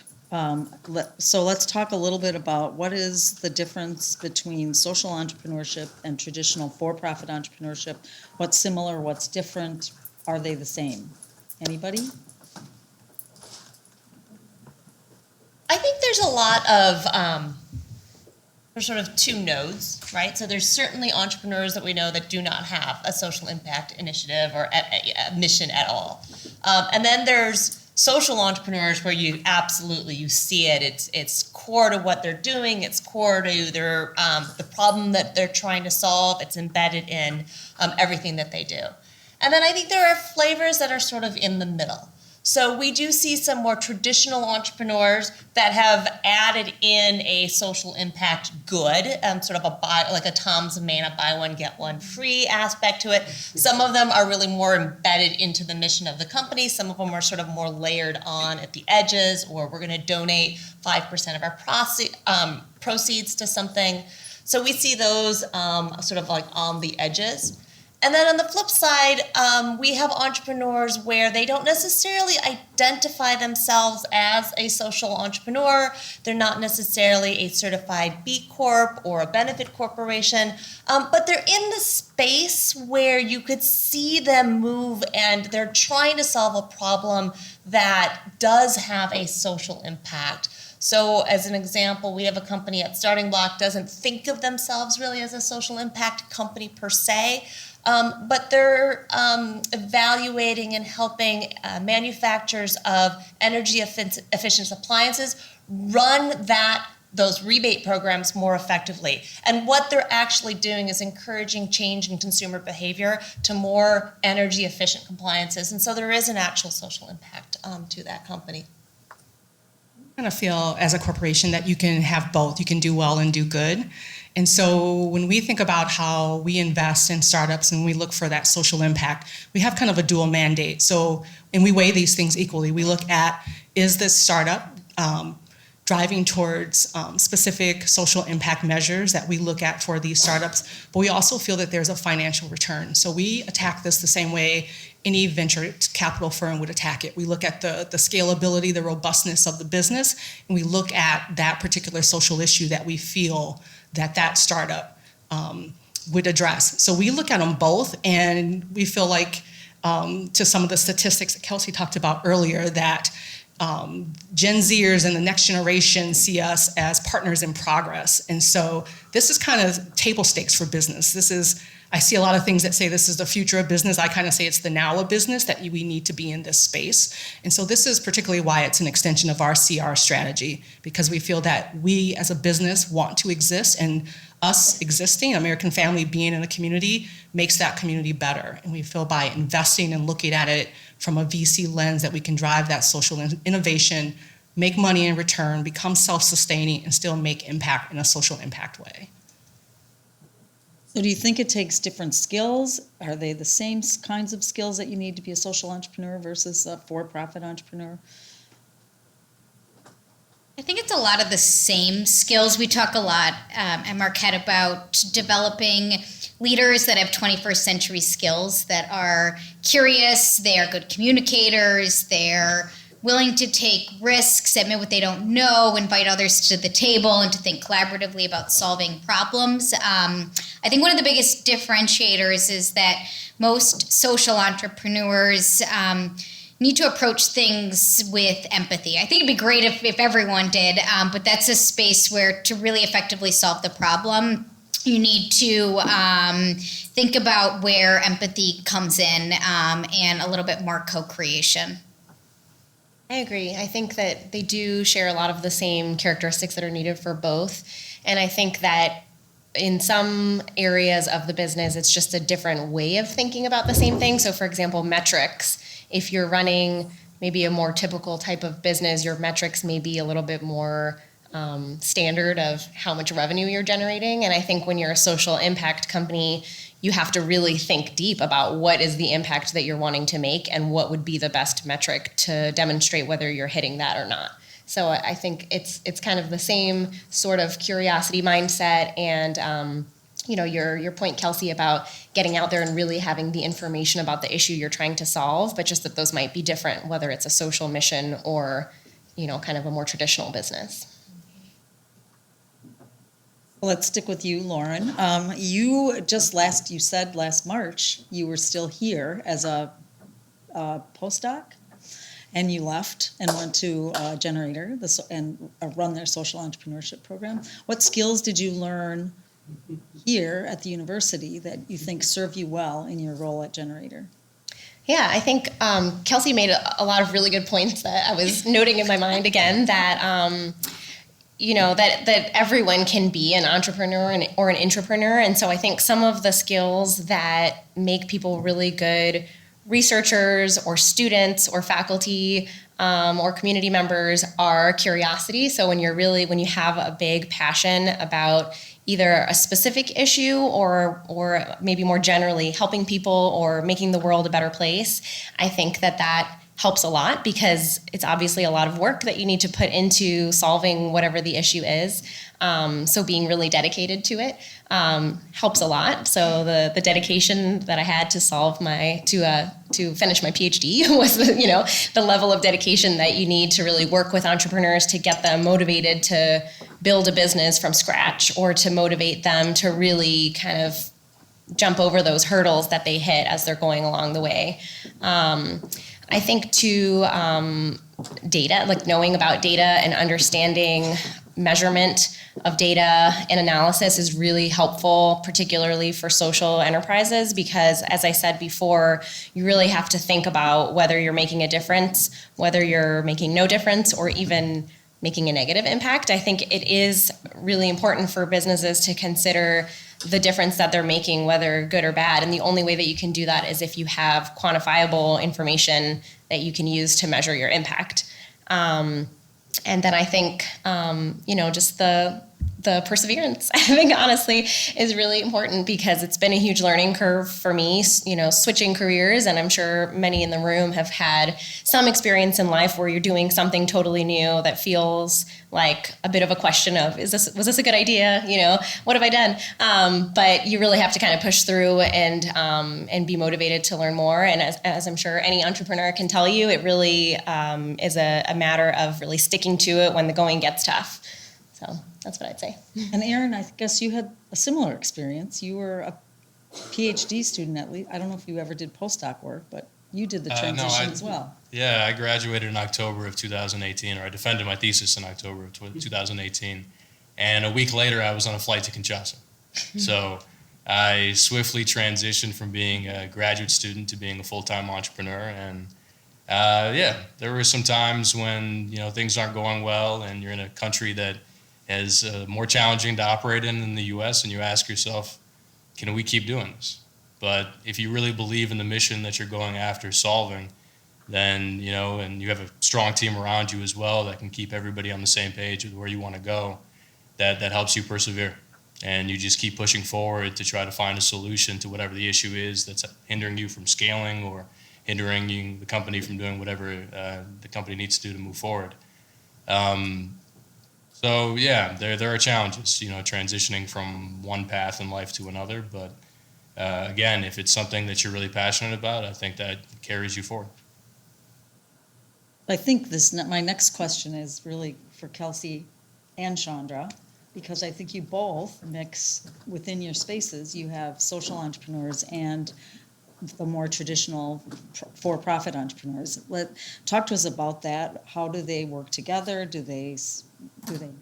So let's talk a little bit about what is the difference between social entrepreneurship and traditional for-profit entrepreneurship. What's similar? What's different? Are they the same? Anybody? I think there's a lot of, there's sort of two nodes, right? So there's certainly entrepreneurs that we know that do not have a social impact initiative or a mission at all. And then there's social entrepreneurs where you see it. It's core to what they're doing. It's core to their the problem that they're trying to solve. It's embedded in everything that they do. And then I think there are flavors that are sort of in the middle. So we do see some more traditional entrepreneurs that have added in a social impact good, sort of like a Tom's of Maine, a buy one, get one free aspect to it. Some of them are really more embedded into the mission of the company. Some of them are sort of more layered on at the edges, or we're going to donate 5% of our proceeds to something. So we see those sort of like on the edges. And then on the flip side, we have entrepreneurs where they don't necessarily identify themselves as a social entrepreneur. They're not necessarily a certified B Corp or a benefit corporation, but they're in the space where you could see them move and they're trying to solve a problem that does have a social impact. So as an example, we have a company at StartingBlock doesn't think of themselves really as a social impact company per se, but they're evaluating and helping manufacturers of energy efficient appliances run those rebate programs more effectively. And what they're actually doing is encouraging change in consumer behavior to more energy efficient appliances. And so there is an actual social impact to that company. I kind of feel as a corporation that you can have both. You can do well and do good. And so when we think about how we invest in startups and we look for that social impact, we have kind of a dual mandate. So, and we weigh these things equally. We look at, is this startup driving towards specific social impact measures that we look at for these startups, but we also feel that there's a financial return. So we attack this the same way any venture capital firm would attack it. We look at the scalability, the robustness of the business, and we look at that particular social issue that we feel that startup would address. So we look at them both, and we feel like, to some of the statistics that Kelsey talked about earlier, that Gen Zers and the next generation see us as partners in progress. And so this is kind of table stakes for business. This is I see a lot of things that say this is the future of business. I kind of say it's the now of business, that we need to be in this space. And so this is particularly why it's an extension of our CR strategy, because we feel that we as a business want to exist, and us existing, American Family being in a community, makes that community better. And we feel by investing and looking at it from a VC lens that we can drive that social innovation, make money in return, become self-sustaining, and still make impact in a social impact way. So do you think it takes different skills? Are they the same kinds of skills that you need to be a social entrepreneur versus a for-profit entrepreneur? I think it's a lot of the same skills. We talk a lot at Marquette about developing leaders that have 21st century skills, that are curious, they are good communicators, they're willing to take risks, admit what they don't know, invite others to the table, and to think collaboratively about solving problems. I think one of the biggest differentiators is that most social entrepreneurs need to approach things with empathy. I think it'd be great if everyone did, but that's a space where to really effectively solve the problem, you need to think about where empathy comes in and a little bit more co-creation. I agree. I think that they do share a lot of the same characteristics that are needed for both. And I think that in some areas of the business, it's just a different way of thinking about the same thing. So for example, metrics. If you're running maybe a more typical type of business, your metrics may be a little bit more standard of how much revenue you're generating. And I think when you're a social impact company, you have to really think deep about what is the impact that you're wanting to make and what would be the best metric to demonstrate whether you're hitting that or not. So I think it's kind of the same sort of curiosity mindset, and your point, Kelsey, about getting out there and really having the information about the issue you're trying to solve, but just that those might be different, whether it's a social mission or, kind of a more traditional business. Well, let's stick with you, Lauren. You said last March you were still here as a postdoc, and you left and went to Generator and run their social entrepreneurship program. What skills did you learn here at the university that you think serve you well in your role at Generator? Yeah, I think Kelsey made a lot of really good points that I was noting in my mind again, that that everyone can be an entrepreneur or an intrapreneur. And so I think some of the skills that make people really good researchers or students or faculty or community members are curiosity. So when you have a big passion about either a specific issue or maybe more generally helping people or making the world a better place, I think that helps a lot, because it's obviously a lot of work that you need to put into solving whatever the issue is. So being really dedicated to it helps a lot. So the dedication that I had to to finish my PhD was the level of dedication that you need to really work with entrepreneurs to get them motivated to build a business from scratch, or to motivate them to really kind of jump over those hurdles that they hit as they're going along the way. I think too, data, like knowing about data and understanding measurement of data and analysis is really helpful, particularly for social enterprises, because as I said before, you really have to think about whether you're making a difference, whether you're making no difference, or even making a negative impact. I think it is really important for businesses to consider the difference that they're making, whether good or bad. And the only way that you can do that is if you have quantifiable information that you can use to measure your impact. And then I think, just the perseverance, I think, honestly, is really important, because it's been a huge learning curve for me, switching careers. And I'm sure many in the room have had some experience in life where you're doing something totally new that feels like a bit of a question of, was this a good idea? What have I done? But you really have to kind of push through and be motivated to learn more. And as I'm sure any entrepreneur can tell you, it really is a matter of really sticking to it when the going gets tough. So that's what I'd say. And Erin, I guess you had a similar experience. You were a PhD student, at least. I don't know if you ever did postdoc work, but you did the transition as well. Yeah, I graduated in October of 2018, or I defended my thesis in October of 2018. And a week later, I was on a flight to Kinshasa. So I swiftly transitioned from being a graduate student to being a full-time entrepreneur. And there were some times when, things aren't going well and you're in a country that is more challenging to operate in the U.S. and you ask yourself, can we keep doing this? But if you really believe in the mission that you're going after solving, then, and you have a strong team around you as well that can keep everybody on the same page with where you want to go, that helps you persevere. And you just keep pushing forward to try to find a solution to whatever the issue is that's hindering you from scaling or hindering the company from doing whatever the company needs to do to move forward. There are challenges, transitioning from one path in life to another. But again, if it's something that you're really passionate about, I think that carries you forward. I think my next question is really for Kelsey and Chandra, because I think you both mix within your spaces. You have social entrepreneurs and the more traditional for-profit entrepreneurs. Talk to us about that. How do they work together? Do they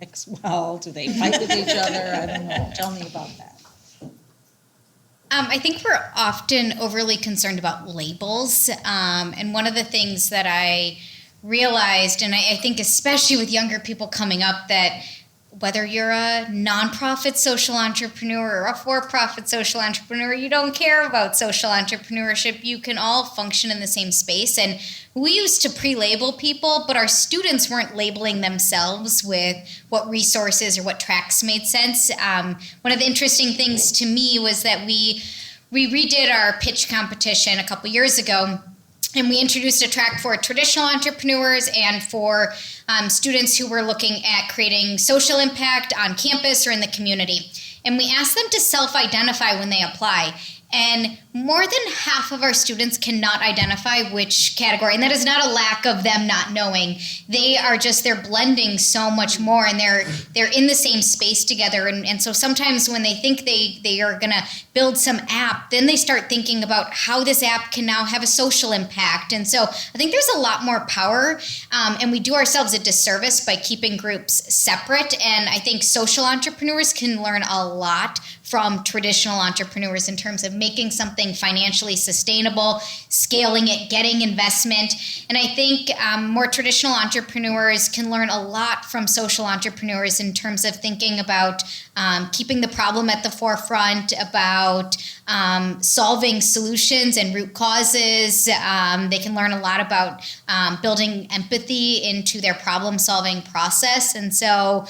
mix well? Do they fight with each other? I don't know. Tell me about that. I think we're often overly concerned about labels. And one of the things that I realized, and I think especially with younger people coming up, that whether you're a nonprofit social entrepreneur or a for-profit social entrepreneur, you don't care about social entrepreneurship. You can all function in the same space. And we used to pre-label people, but our students weren't labeling themselves with what resources or what tracks made sense. One of the interesting things to me was that we redid our pitch competition a couple years ago. And we introduced a track for traditional entrepreneurs and for students who were looking at creating social impact on campus or in the community. And we asked them to self-identify when they apply. And more than half of our students cannot identify which category. And that is not a lack of them not knowing. They're blending so much more, and they're in the same space together. And so sometimes when they think they are going to build some app, then they start thinking about how this app can now have a social impact. And so I think there's a lot more power, and we do ourselves a disservice by keeping groups separate. And I think social entrepreneurs can learn a lot from traditional entrepreneurs in terms of making something financially sustainable, scaling it, getting investment. And I think more traditional entrepreneurs can learn a lot from social entrepreneurs in terms of thinking about keeping the problem at the forefront, about solving solutions and root causes. They can learn a lot about building empathy into their problem-solving process. And so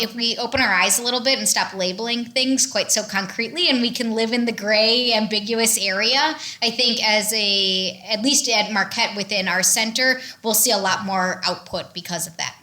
if we open our eyes a little bit and stop labeling things quite so concretely, and we can live in the gray, ambiguous area, I think at least at Marquette within our center, we'll see a lot more output because of that.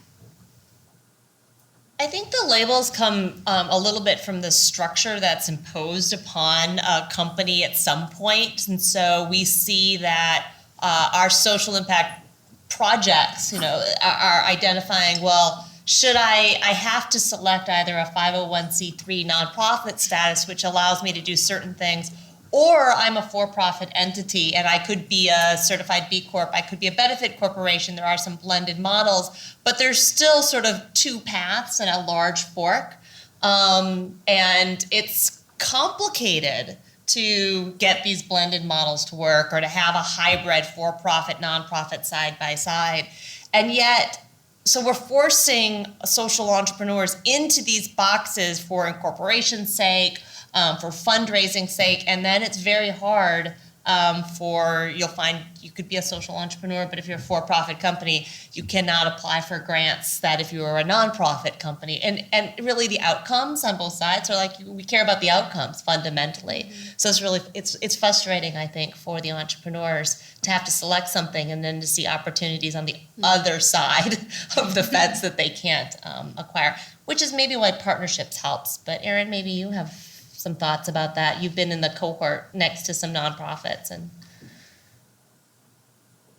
I think the labels come a little bit from the structure that's imposed upon a company at some point. And so we see that our social impact projects, are identifying, well, should I have to select either a 501c3 nonprofit status, which allows me to do certain things, or I'm a for-profit entity and I could be a certified B Corp, I could be a benefit corporation. There are some blended models, but there's still sort of two paths and a large fork. And it's complicated to get these blended models to work or to have a hybrid for-profit, nonprofit side by side. And yet, so we're forcing social entrepreneurs into these boxes for incorporation's sake, for fundraising sake, and then it's very hard you'll find you could be a social entrepreneur, but if you're a for-profit company, you cannot apply for grants that if you are a nonprofit company. And really the outcomes on both sides are we care about the outcomes fundamentally. So it's frustrating, I think, for the entrepreneurs to have to select something and then to see opportunities on the other side of the fence that they can't acquire, which is maybe why partnerships helps. But Erin, maybe you have some thoughts about that. You've been in the cohort next to some nonprofits.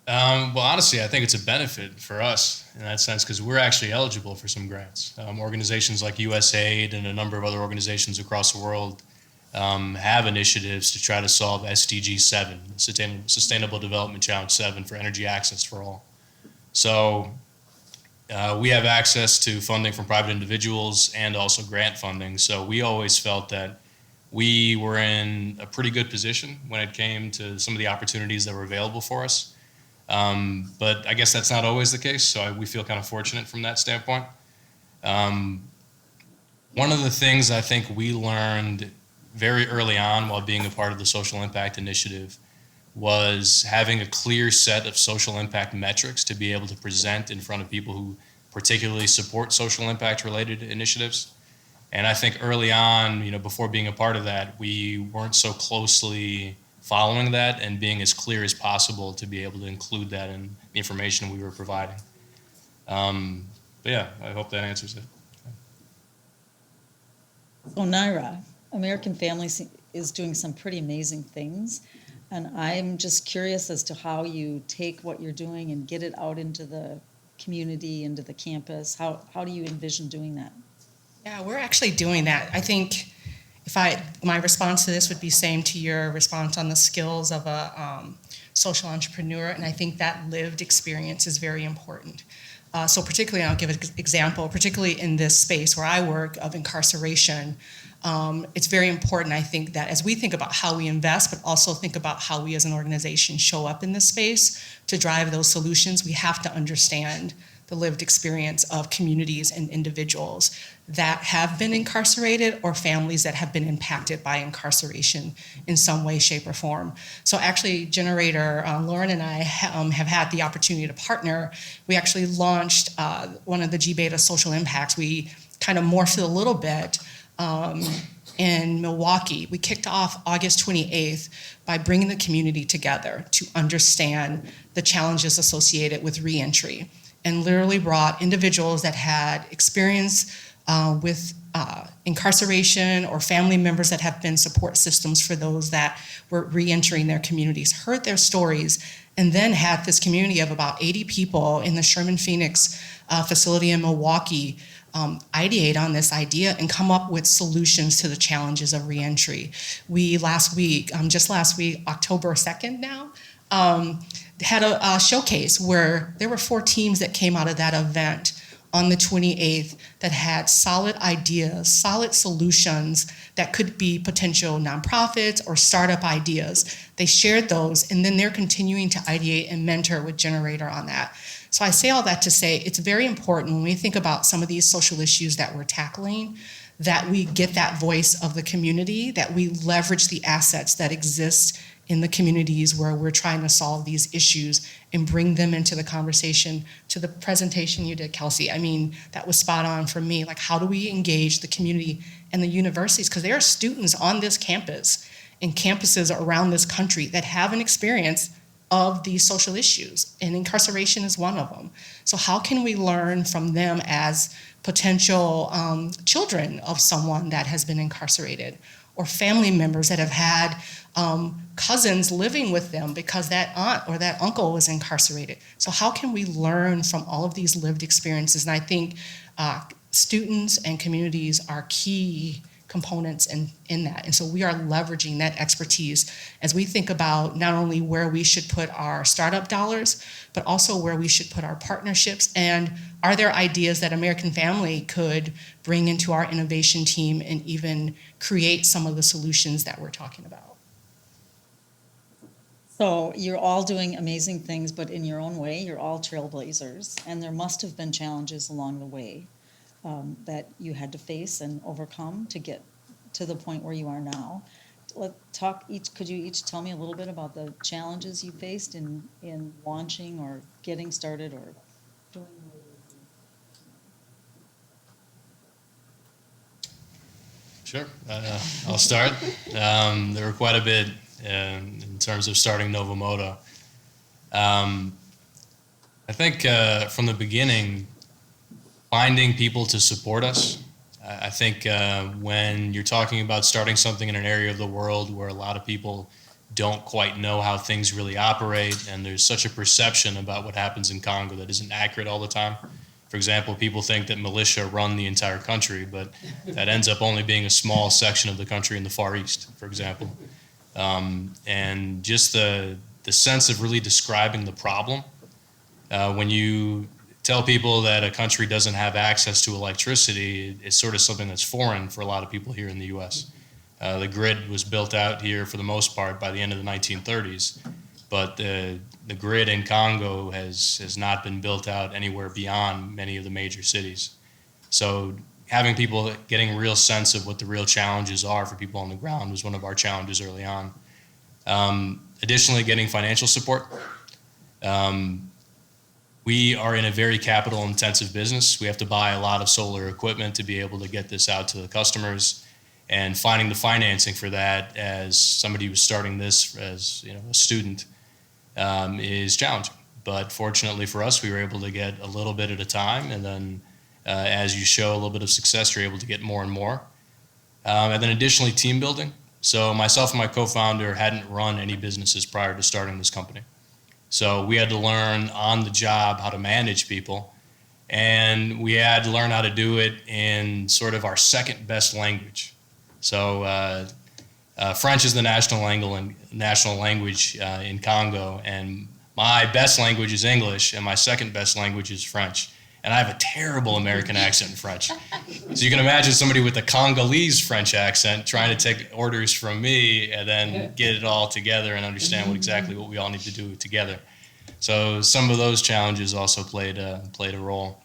Well, honestly, I think it's a benefit for us in that sense because we're actually eligible for some grants. Organizations like USAID and a number of other organizations across the world have initiatives to try to solve SDG 7, Sustainable Development Challenge 7 for energy access for all. So we have access to funding from private individuals and also grant funding. So we always felt that we were in a pretty good position when it came to some of the opportunities that were available for us. But I guess that's not always the case, so we feel kind of fortunate from that standpoint. One of the things I think we learned very early on while being a part of the Social Impact Initiative was having a clear set of social impact metrics to be able to present in front of people who particularly support social impact related initiatives. And I think early on, before being a part of that, we weren't so closely following that and being as clear as possible to be able to include that in the information we were providing. But yeah, I hope that answers it. So Nyra, American Families is doing some pretty amazing things. And I'm just curious as to how you take what you're doing and get it out into the community, into the campus. How do you envision doing that? Yeah, we're actually doing that. I think my response to this would be same to your response on the skills of a social entrepreneur, and I think that lived experience is very important. So particularly, I'll give an example, particularly in this space where I work of incarceration, it's very important, I think, that as we think about how we invest, but also think about how we as an organization show up in this space to drive those solutions, we have to understand the lived experience of communities and individuals that have been incarcerated or families that have been impacted by incarceration in some way, shape, or form. So actually, Generator, Lauren and I have had the opportunity to partner. We actually launched one of the gBETA social impacts. We kind of morphed it a little bit in Milwaukee. We kicked off August 28th by bringing the community together to understand the challenges associated with reentry, and literally brought individuals that had experience with incarceration or family members that have been support systems for those that were reentering their communities, heard their stories, and then had this community of about 80 people in the Sherman Phoenix facility in Milwaukee ideate on this idea and come up with solutions to the challenges of reentry. We just last week, October 2nd now, had a showcase where there were 4 teams that came out of that event on the 28th that had solid ideas, solid solutions that could be potential nonprofits or startup ideas. They shared those, and then they're continuing to ideate and mentor with Generator on that. So I say all that to say it's very important when we think about some of these social issues that we're tackling, that we get that voice of the community, that we leverage the assets that exist in the communities where we're trying to solve these issues and bring them into the conversation. To the presentation you did, Kelsey, I mean, that was spot on for me. Like, how do we engage the community and the universities? Because there are students on this campus and campuses around this country that have an experience of these social issues, and incarceration is one of them. So how can we learn from them as potential children of someone that has been incarcerated, or family members that have had cousins living with them because that aunt or that uncle was incarcerated? So how can we learn from all of these lived experiences? And I think students and communities are key components in that. And so we are leveraging that expertise as we think about not only where we should put our startup dollars, but also where we should put our partnerships. And are there ideas that American Family could bring into our innovation team and even create some of the solutions that we're talking about? So you're all doing amazing things, but in your own way, you're all trailblazers. And there must have been challenges along the way that you had to face and overcome to get to the point where you are now. Could you each tell me a little bit about the challenges you faced in launching or getting started or doing what Sure, I'll start. There were quite a bit in terms of starting NovoMoto. I think from the beginning, finding people to support us. I think when you're talking about starting something in an area of the world where a lot of people don't quite know how things really operate, and there's such a perception about what happens in Congo that isn't accurate all the time. For example, people think that militia run the entire country, but that ends up only being a small section of the country in the Far East, for example. And just the sense of really describing the problem. When you tell people that a country doesn't have access to electricity, it's sort of something that's foreign for a lot of people here in the U.S. The grid was built out here for the most part by the end of the 1930s, but the grid in Congo has not been built out anywhere beyond many of the major cities. So having people getting a real sense of what the real challenges are for people on the ground was one of our challenges early on. Additionally, getting financial support. We are in a very capital intensive business. We have to buy a lot of solar equipment to be able to get this out to the customers, and finding the financing for that as somebody who's starting this as a student is challenging. But fortunately for us, we were able to get a little bit at a time, and then as you show a little bit of success, you're able to get more and more. And then additionally, team building. So myself and my co-founder hadn't run any businesses prior to starting this company. So we had to learn on the job how to manage people, and we had to learn how to do it in sort of our second best language. So French is the national language in Congo, and my best language is English, and my second best language is French. And I have a terrible American accent in French. So you can imagine somebody with a Congolese French accent trying to take orders from me and then get it all together and understand exactly what we all need to do together. So some of those challenges also played a role.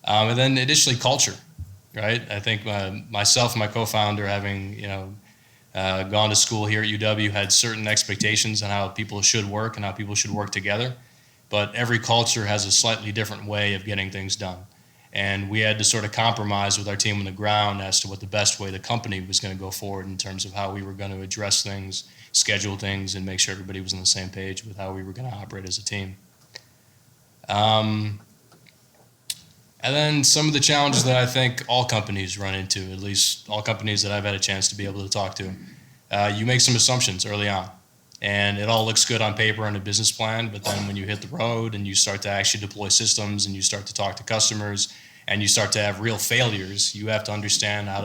And then additionally, culture, right? I think myself and my co-founder, having gone to school here at UW, had certain expectations on how people should work and how people should work together. But every culture has a slightly different way of getting things done. And we had to sort of compromise with our team on the ground as to what the best way the company was going to go forward in terms of how we were going to address things, schedule things, and make sure everybody was on the same page with how we were going to operate as a team. And then some of the challenges that I think all companies run into, at least all companies that I've had a chance to be able to talk to. You make some assumptions early on. And it all looks good on paper and a business plan, but then when you hit the road and you start to actually deploy systems and you start to talk to customers and you start to have real failures, you have to understand how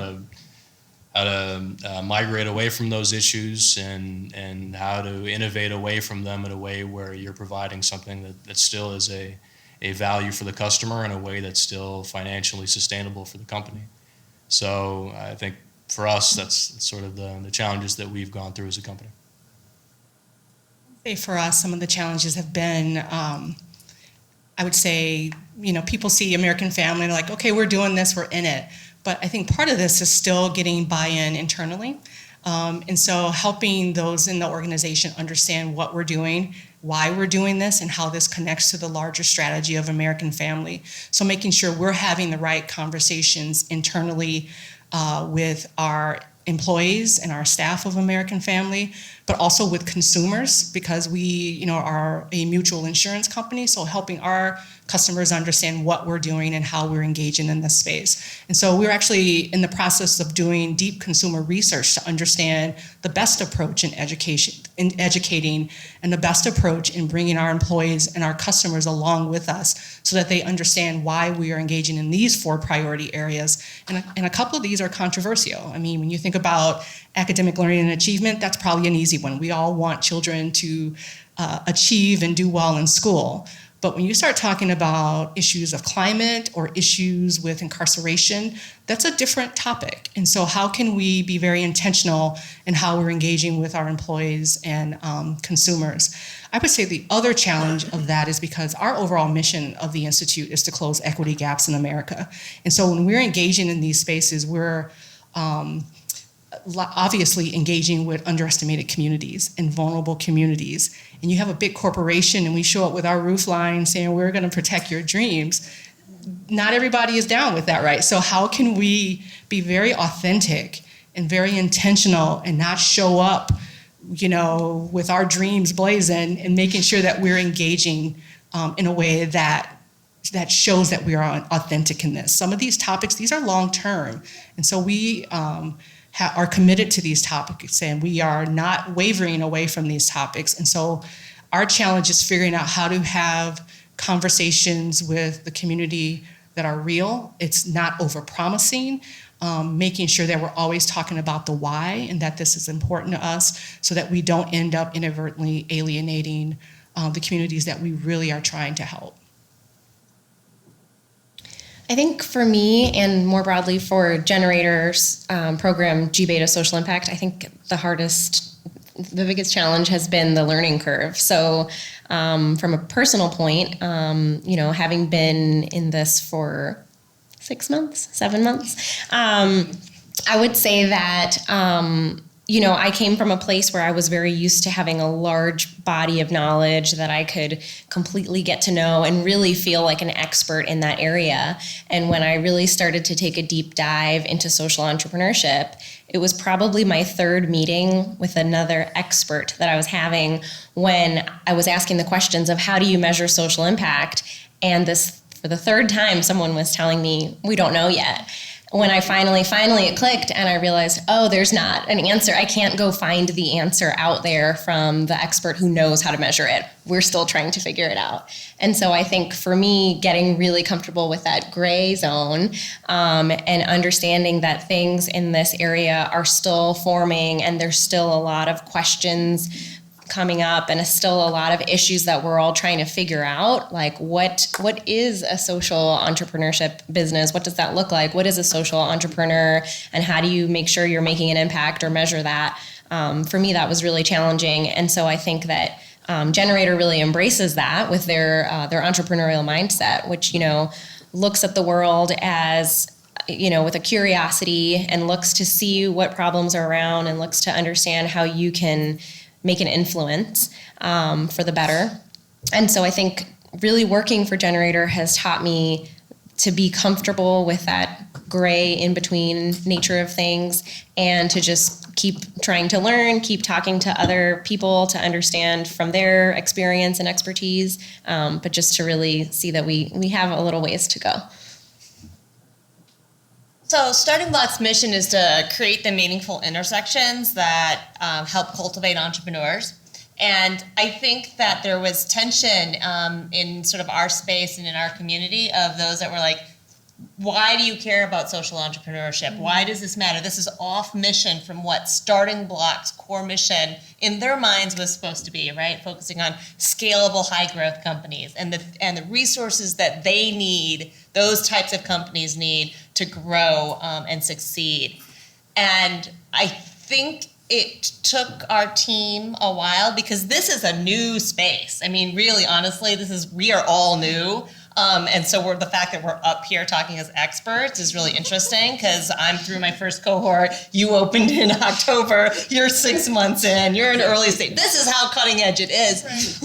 to migrate away from those issues and how to innovate away from them in a way where you're providing something that still is a value for the customer in a way that's still financially sustainable for the company. So I think for us, that's sort of the challenges that we've gone through as a company. For us, some of the challenges have been, I would say, people see American Family and they're like, okay, we're doing this, we're in it. But I think part of this is still getting buy-in internally. And so helping those in the organization understand what we're doing, why we're doing this, and how this connects to the larger strategy of American Family. So making sure we're having the right conversations internally with our employees and our staff of American Family, but also with consumers, because we are a mutual insurance company, so helping our customers understand what we're doing and how we're engaging in this space. And so we're actually in the process of doing deep consumer research to understand the best approach in educating and the best approach in bringing our employees and our customers along with us so that they understand why we are engaging in these 4 priority areas. And a couple of these are controversial. I mean, when you think about academic learning and achievement, that's probably an easy one. We all want children to achieve and do well in school. But when you start talking about issues of climate or issues with incarceration, that's a different topic. And so how can we be very intentional in how we're engaging with our employees and consumers? I would say the other challenge of that is because our overall mission of the Institute is to close equity gaps in America. And so when we're engaging in these spaces, we're obviously engaging with underestimated communities and vulnerable communities. And you have a big corporation and we show up with our roof line saying we're going to protect your dreams. Not everybody is down with that, right? So how can we be very authentic and very intentional and not show up, with our dreams blazing and making sure that we're engaging in a way that shows that we are authentic in this. Some of these topics, these are long-term. And so we are committed to these topics and we are not wavering away from these topics. And so our challenge is figuring out how to have conversations with the community that are real. It's not over-promising, making sure that we're always talking about the why and that this is important to us so that we don't end up inadvertently alienating the communities that we really are trying to help. I think for me and more broadly for Generator's program, gBETA Social Impact, I think the biggest challenge has been the learning curve. So from a personal point, having been in this for 7 months, I would say that, I came from a place where I was very used to having a large body of knowledge that I could completely get to know and really feel like an expert in that area. And when I really started to take a deep dive into social entrepreneurship, it was probably my third meeting with another expert that I was having when I was asking the questions of how do you measure social impact? And for the third time, someone was telling me, we don't know yet. When I finally it clicked and I realized, there's not an answer. I can't go find the answer out there from the expert who knows how to measure it. We're still trying to figure it out. And so I think for me, getting really comfortable with that gray zone and understanding that things in this area are still forming and there's still a lot of questions coming up and still a lot of issues that we're all trying to figure out, like what is a social entrepreneurship business? What does that look like? What is a social entrepreneur? And how do you make sure you're making an impact or measure that? For me, that was really challenging. And so I think that Generator really embraces that with their entrepreneurial mindset, which, looks at the world as with a curiosity and looks to see what problems are around and looks to understand how you can make an influence for the better. And so I think really working for Generator has taught me to be comfortable with that gray in-between nature of things and to just keep trying to learn, keep talking to other people to understand from their experience and expertise, but just to really see that we have a little ways to go. So Starting Block's mission is to create the meaningful intersections that help cultivate entrepreneurs. And I think that there was tension in sort of our space and in our community of those that were like, why do you care about social entrepreneurship? Why does this matter? This is off mission from what Starting Block's core mission in their minds was supposed to be, right? Focusing on scalable, high growth companies and the resources that they need, those types of companies need to grow and succeed. And I think it took our team a while because this is a new space. I mean, really, honestly, we are all new. And so the fact that we're up here talking as experts is really interesting because I'm through my first cohort. You opened in October. You're 6 months in. You're in early stage. This is how cutting edge it is.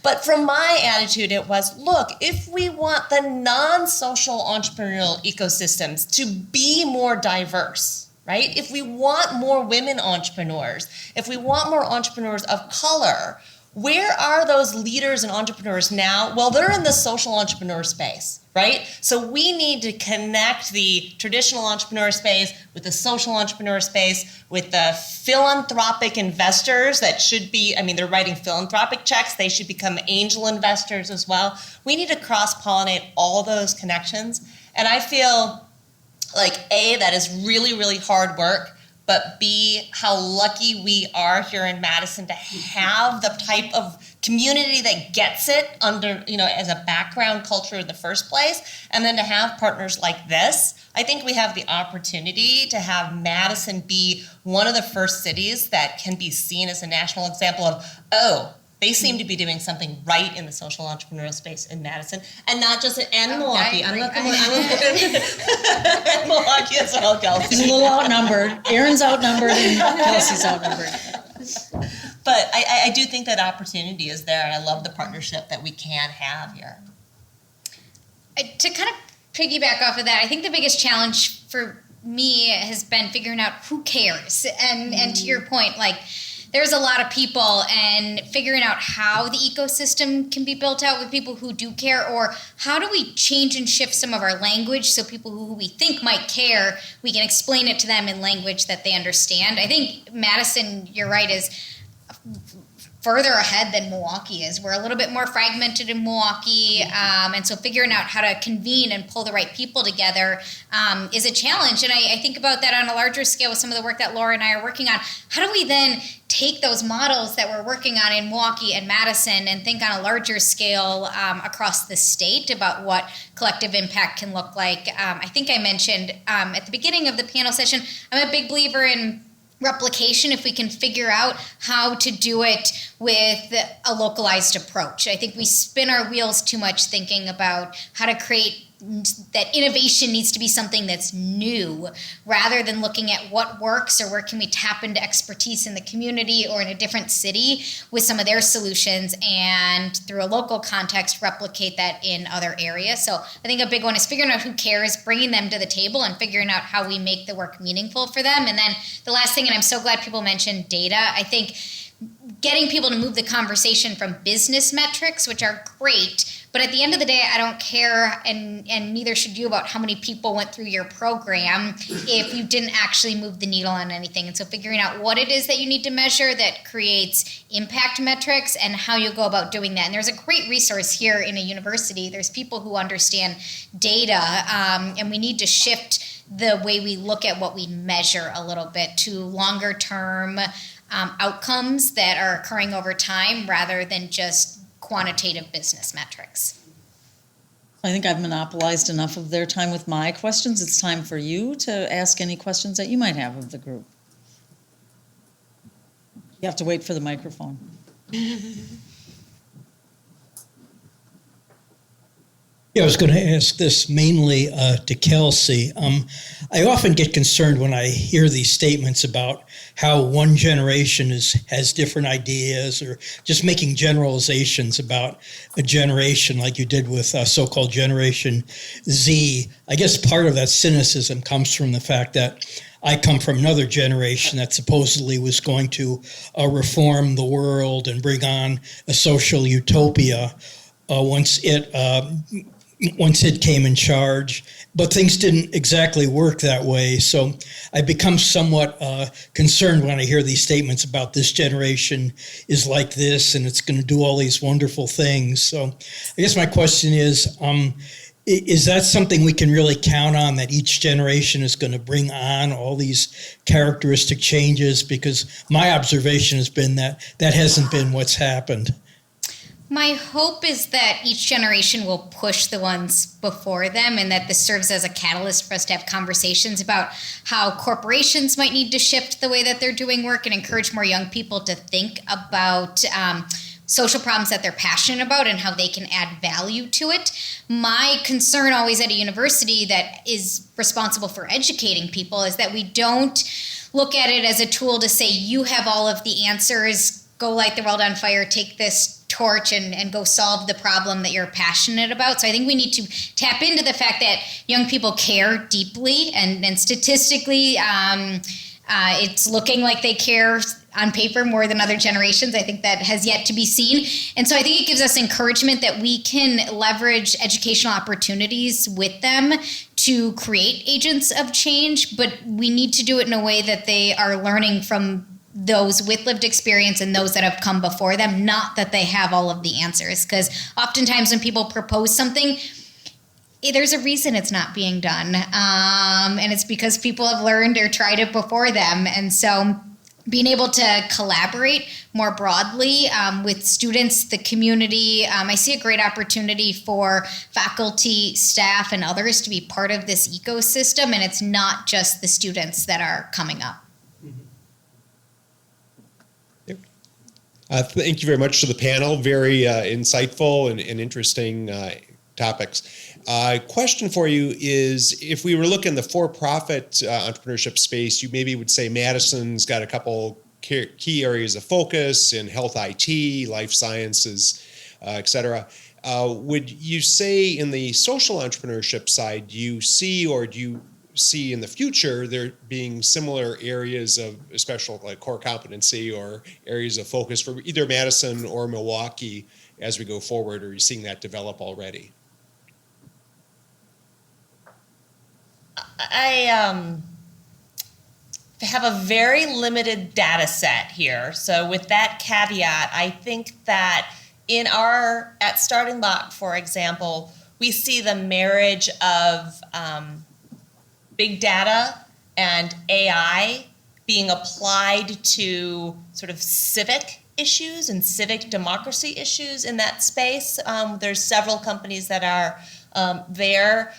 But from my attitude, it was, look, if we want the non-social entrepreneurial ecosystems to be more diverse, right? If we want more women entrepreneurs, if we want more entrepreneurs of color, where are those leaders and entrepreneurs now? Well, they're in the social entrepreneur space, right? So we need to connect the traditional entrepreneur space with the social entrepreneur space, with the philanthropic investors that should be, they're writing philanthropic checks. They should become angel investors as well. We need to cross-pollinate all those connections. And I feel like, A, that is really, really hard work. But B, how lucky we are here in Madison to have the type of community that gets it under, as a background culture in the first place, and then to have partners like this. I think we have the opportunity to have Madison be one of the first cities that can be seen as a national example of, they seem to be doing something right in the social entrepreneurial space in Madison, and not just in Milwaukee. I'm Milwaukee as well, Kelsey. He's a little outnumbered. Aaron's outnumbered and Kelsey's outnumbered. But I do think that opportunity is there, and I love the partnership that we can have here. To kind of piggyback off of that, I think the biggest challenge for me has been figuring out who cares. And to your point, like, there's a lot of people, and figuring out how the ecosystem can be built out with people who do care, or how do we change and shift some of our language so people who we think might care, we can explain it to them in language that they understand. I think Madison, you're right, is further ahead than Milwaukee is. We're a little bit more fragmented in Milwaukee, and so figuring out how to convene and pull the right people together is a challenge. And I think about that on a larger scale with some of the work that Laura and I are working on. How do we then take those models that we're working on in Milwaukee and Madison and think on a larger scale across the state about what collective impact can look like? I think I mentioned at the beginning of the panel session, I'm a big believer in replication if we can figure out how to do it with a localized approach. I think we spin our wheels too much thinking about how to create that innovation needs to be something that's new rather than looking at what works or where can we tap into expertise in the community or in a different city with some of their solutions and through a local context replicate that in other areas. So I think a big one is figuring out who cares, bringing them to the table and figuring out how we make the work meaningful for them. And then the last thing, and I'm so glad people mentioned data, I think getting people to move the conversation from business metrics, which are great, but at the end of the day, I don't care, and neither should you, about how many people went through your program if you didn't actually move the needle on anything. And so figuring out what it is that you need to measure that creates impact metrics and how you go about doing that. And there's a great resource here in a university. There's people who understand data, and we need to shift the way we look at what we measure a little bit to longer term outcomes that are occurring over time rather than just quantitative business metrics. I think I've monopolized enough of their time with my questions. It's time for you to ask any questions that you might have of the group. You have to wait for the microphone. Yeah, I was going to ask this mainly to Kelsey. I often get concerned when I hear these statements about how one generation has different ideas or just making generalizations about a generation like you did with so-called Generation Z. I guess part of that cynicism comes from the fact that I come from another generation that supposedly was going to reform the world and bring on a social utopia once it came in charge, but things didn't exactly work that way. So I become somewhat concerned when I hear these statements about this generation is like this and it's going to do all these wonderful things. So I guess my question is that something we can really count on, that each generation is going to bring on all these characteristic changes? Because my observation has been that hasn't been what's happened. My hope is that each generation will push the ones before them and that this serves as a catalyst for us to have conversations about how corporations might need to shift the way that they're doing work and encourage more young people to think about social problems that they're passionate about and how they can add value to it. My concern always at a university that is responsible for educating people is that we don't look at it as a tool to say, you have all of the answers, go light the world on fire, take this torch and go solve the problem that you're passionate about. So I think we need to tap into the fact that young people care deeply and statistically it's looking like they care on paper more than other generations. I think that has yet to be seen. And so I think it gives us encouragement that we can leverage educational opportunities with them to create agents of change, but we need to do it in a way that they are learning from those with lived experience and those that have come before them, not that they have all of the answers. Because oftentimes when people propose something, there's a reason it's not being done. And it's because people have learned or tried it before them. And so being able to collaborate more broadly with students, the community, I see a great opportunity for faculty, staff, and others to be part of this ecosystem. And it's not just the students that are coming up. Thank you very much to the panel. Very insightful and interesting topics. Question for you is, if we were looking at the for-profit entrepreneurship space, you maybe would say Madison's got a couple key areas of focus in health IT, life sciences, et cetera. Would you say in the social entrepreneurship side, do you see in the future there being similar areas of special like core competency or areas of focus for either Madison or Milwaukee as we go forward, or are you seeing that develop already? have a very limited data set here. So with that caveat, I think that at StartingBlock, for example, we see the marriage of big data and AI being applied to sort of civic issues and civic democracy issues in that space. There's several companies that are there.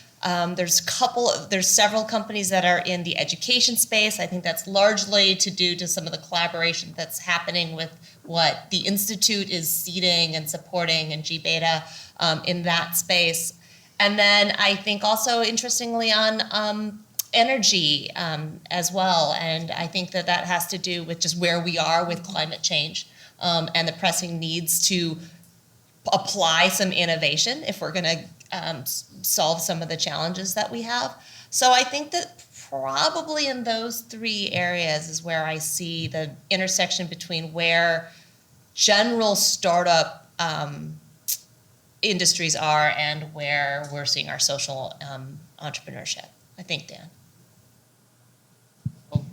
There's several companies that are in the education space. I think that's largely due to some of the collaboration that's happening with what the Institute is seeding and supporting and gBETA in that space. And then I think also interestingly on energy as well. And I think that has to do with just where we are with climate change and the pressing needs to apply some innovation if we're going to solve some of the challenges that we have. So I think that probably in those three areas is where I see the intersection between where general startup industries are and where we're seeing our social entrepreneurship. I think, Dan.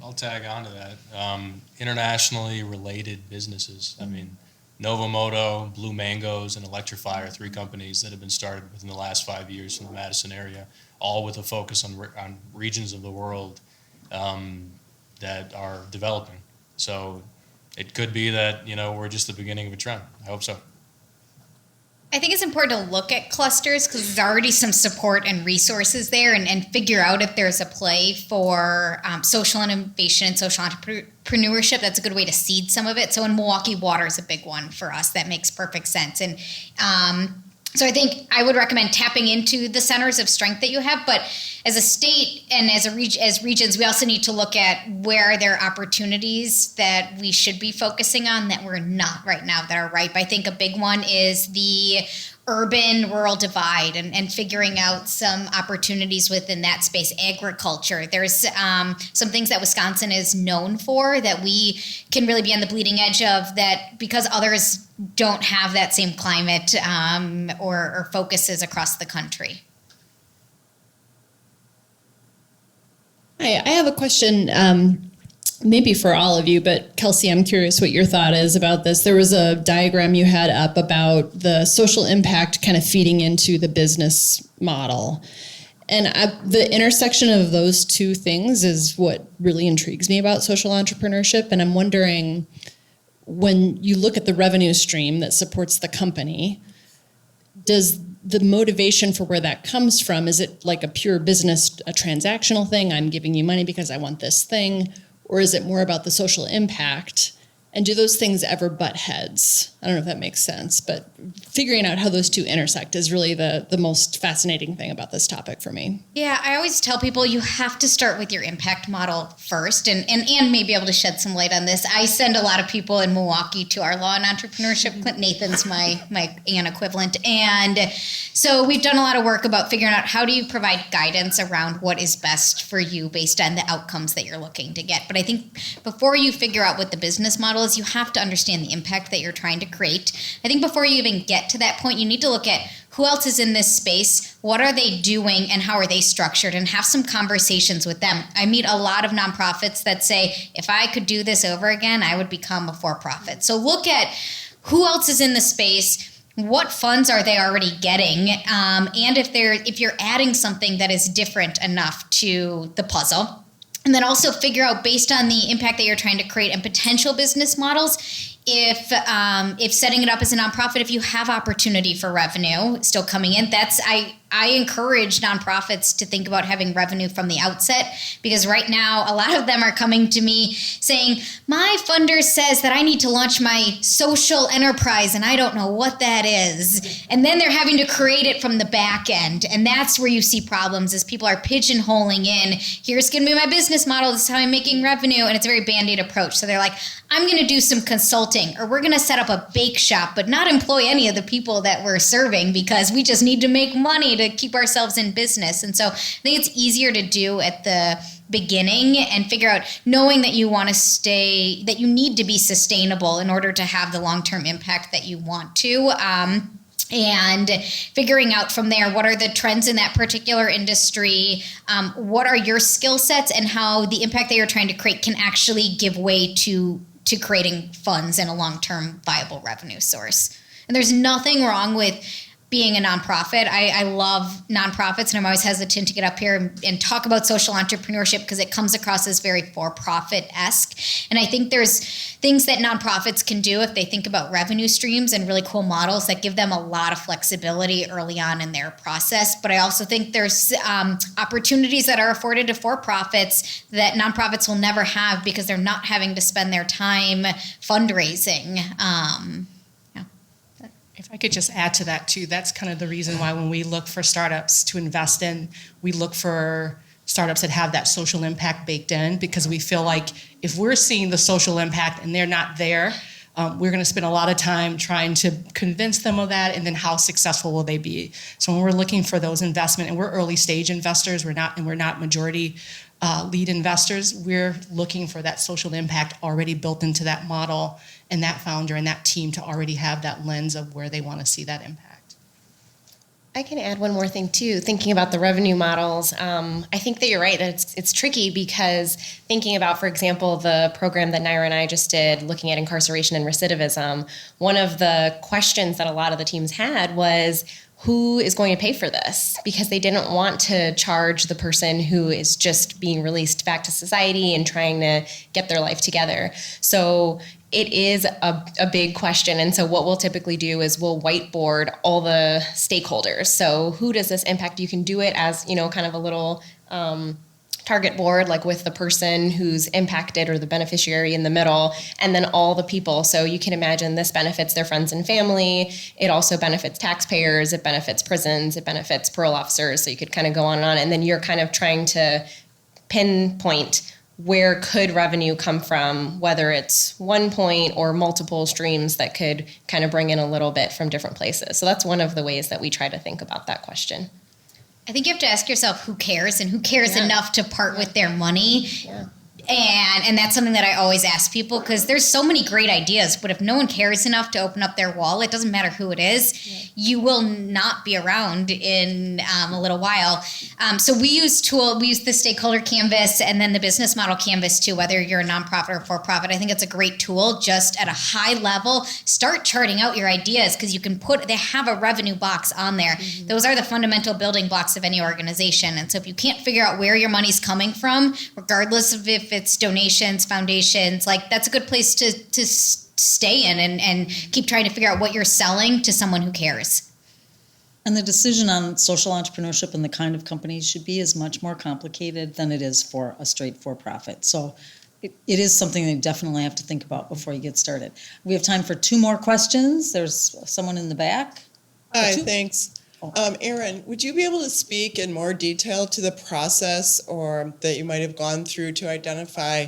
I'll tag on to that. Internationally related businesses. I mean, NovoMoto, Blue Mangoes, and Electrify are three companies that have been started within the last 5 years from the Madison area, all with a focus on regions of the world that are developing. So it could be that, we're just the beginning of a trend. I hope so. I think it's important to look at clusters because there's already some support and resources there and figure out if there's a play for social innovation and social entrepreneurship. That's a good way to seed some of it. So in Milwaukee, water is a big one for us. That makes perfect sense. And so I think I would recommend tapping into the centers of strength that you have. But as a state and as regions, we also need to look at where there are opportunities that we should be focusing on that we're not right now that are ripe. I think a big one is the urban-rural divide and figuring out some opportunities within that space. Agriculture. There's some things that Wisconsin is known for that we can really be on the bleeding edge of that because others don't have that same climate or focuses across the country. Hi, I have a question maybe for all of you, but Kelsey, I'm curious what your thought is about this. There was a diagram you had up about the social impact kind of feeding into the business model. And the intersection of those two things is what really intrigues me about social entrepreneurship. And I'm wondering, when you look at the revenue stream that supports the company, does the motivation for where that comes from, is it like a pure business, a transactional thing? I'm giving you money because I want this thing. Or is it more about the social impact? And do those things ever butt heads? I don't know if that makes sense, but figuring out how those two intersect is really the most fascinating thing about this topic for me. Yeah, I always tell people you have to start with your impact model first and may be able to shed some light on this. I send a lot of people in Milwaukee to our Law and Entrepreneurship Clinic. Nathan's my Ann equivalent. And so we've done a lot of work about figuring out how do you provide guidance around what is best for you based on the outcomes that you're looking to get. But I think before you figure out what the business model is, you have to understand the impact that you're trying to create. I think before you even get to that point, you need to look at who else is in this space, what are they doing, and how are they structured, and have some conversations with them. I meet a lot of nonprofits that say, if I could do this over again, I would become a for-profit. So look at who else is in the space, what funds are they already getting, and if you're adding something that is different enough to the puzzle. And then also figure out, based on the impact that you're trying to create and potential business models, if setting it up as a nonprofit, if you have opportunity for revenue still coming in, I encourage nonprofits to think about having revenue from the outset, because right now a lot of them are coming to me saying, my funder says that I need to launch my social enterprise and I don't know what that is. And then they're having to create it from the back end. And that's where you see problems, is people are pigeonholing in, here's going to be my business model, this is how I'm making revenue. And it's a very Band-Aid approach. So they're like, I'm going to do some consulting, or we're going to set up a bake shop, but not employ any of the people that we're serving because we just need to make money to keep ourselves in business. And so I think it's easier to do at the beginning and figure out, knowing that you want to stay, that you need to be sustainable in order to have the long-term impact that you want to. and figuring out from there what are the trends in that particular industry, what are your skill sets, and how the impact that you're trying to create can actually give way to creating funds and a long-term viable revenue source. And there's nothing wrong with being a nonprofit. I love nonprofits, and I'm always hesitant to get up here and talk about social entrepreneurship because it comes across as very for-profit-esque. And I think there's things that nonprofits can do if they think about revenue streams and really cool models that give them a lot of flexibility early on in their process. But I also think there's opportunities that are afforded to for-profits that nonprofits will never have because they're not having to spend their time fundraising. If I could just add to that too, that's kind of the reason why when we look for startups to invest in, we look for startups that have that social impact baked in, because we feel like if we're seeing the social impact and they're not there, we're going to spend a lot of time trying to convince them of that, and then how successful will they be? So when we're looking for those investment, and we're early stage investors, we're not majority lead investors, we're looking for that social impact already built into that model, and that founder and that team to already have that lens of where they want to see that impact. I can add one more thing too, thinking about the revenue models. I think that you're right, that it's tricky, because thinking about, for example, the program that Nyra and I just did, looking at incarceration and recidivism, one of the questions that a lot of the teams had was, who is going to pay for this? Because they didn't want to charge the person who is just being released back to society and trying to get their life together. So it is a big question. And so what we'll typically do is we'll whiteboard all the stakeholders. So who does this impact? You can do it as, kind of a little target board, like with the person who's impacted or the beneficiary in the middle, and then all the people. So you can imagine this benefits their friends and family. It also benefits taxpayers. It benefits prisons. It benefits parole officers. So you could kind of go on and on. And then you're kind of trying to pinpoint where could revenue come from, whether it's one point or multiple streams that could kind of bring in a little bit from different places. So that's one of the ways that we try to think about that question. I think you have to ask yourself who cares, and who cares enough to part with their money. Yeah. And that's something that I always ask people, because there's so many great ideas, but if no one cares enough to open up their wallet, it doesn't matter who it is, you will not be around in a little while. So we use the Stakeholder Canvas and then the Business Model Canvas too, whether you're a nonprofit or for-profit. I think it's a great tool. Just at a high level, start charting out your ideas, because they have a revenue box on there. Mm-hmm. Those are the fundamental building blocks of any organization. And so if you can't figure out where your money's coming from, regardless of if it's donations, foundations, like that's a good place to stay in and keep trying to figure out what you're selling to someone who cares. And the decision on social entrepreneurship and the kind of companies should be is much more complicated than it is for a straight for-profit. So it is something that you definitely have to think about before you get started. We have time for 2 more questions. There's someone in the back. Hi, thanks. Aaron, would you be able to speak in more detail to the process or that you might have gone through to identify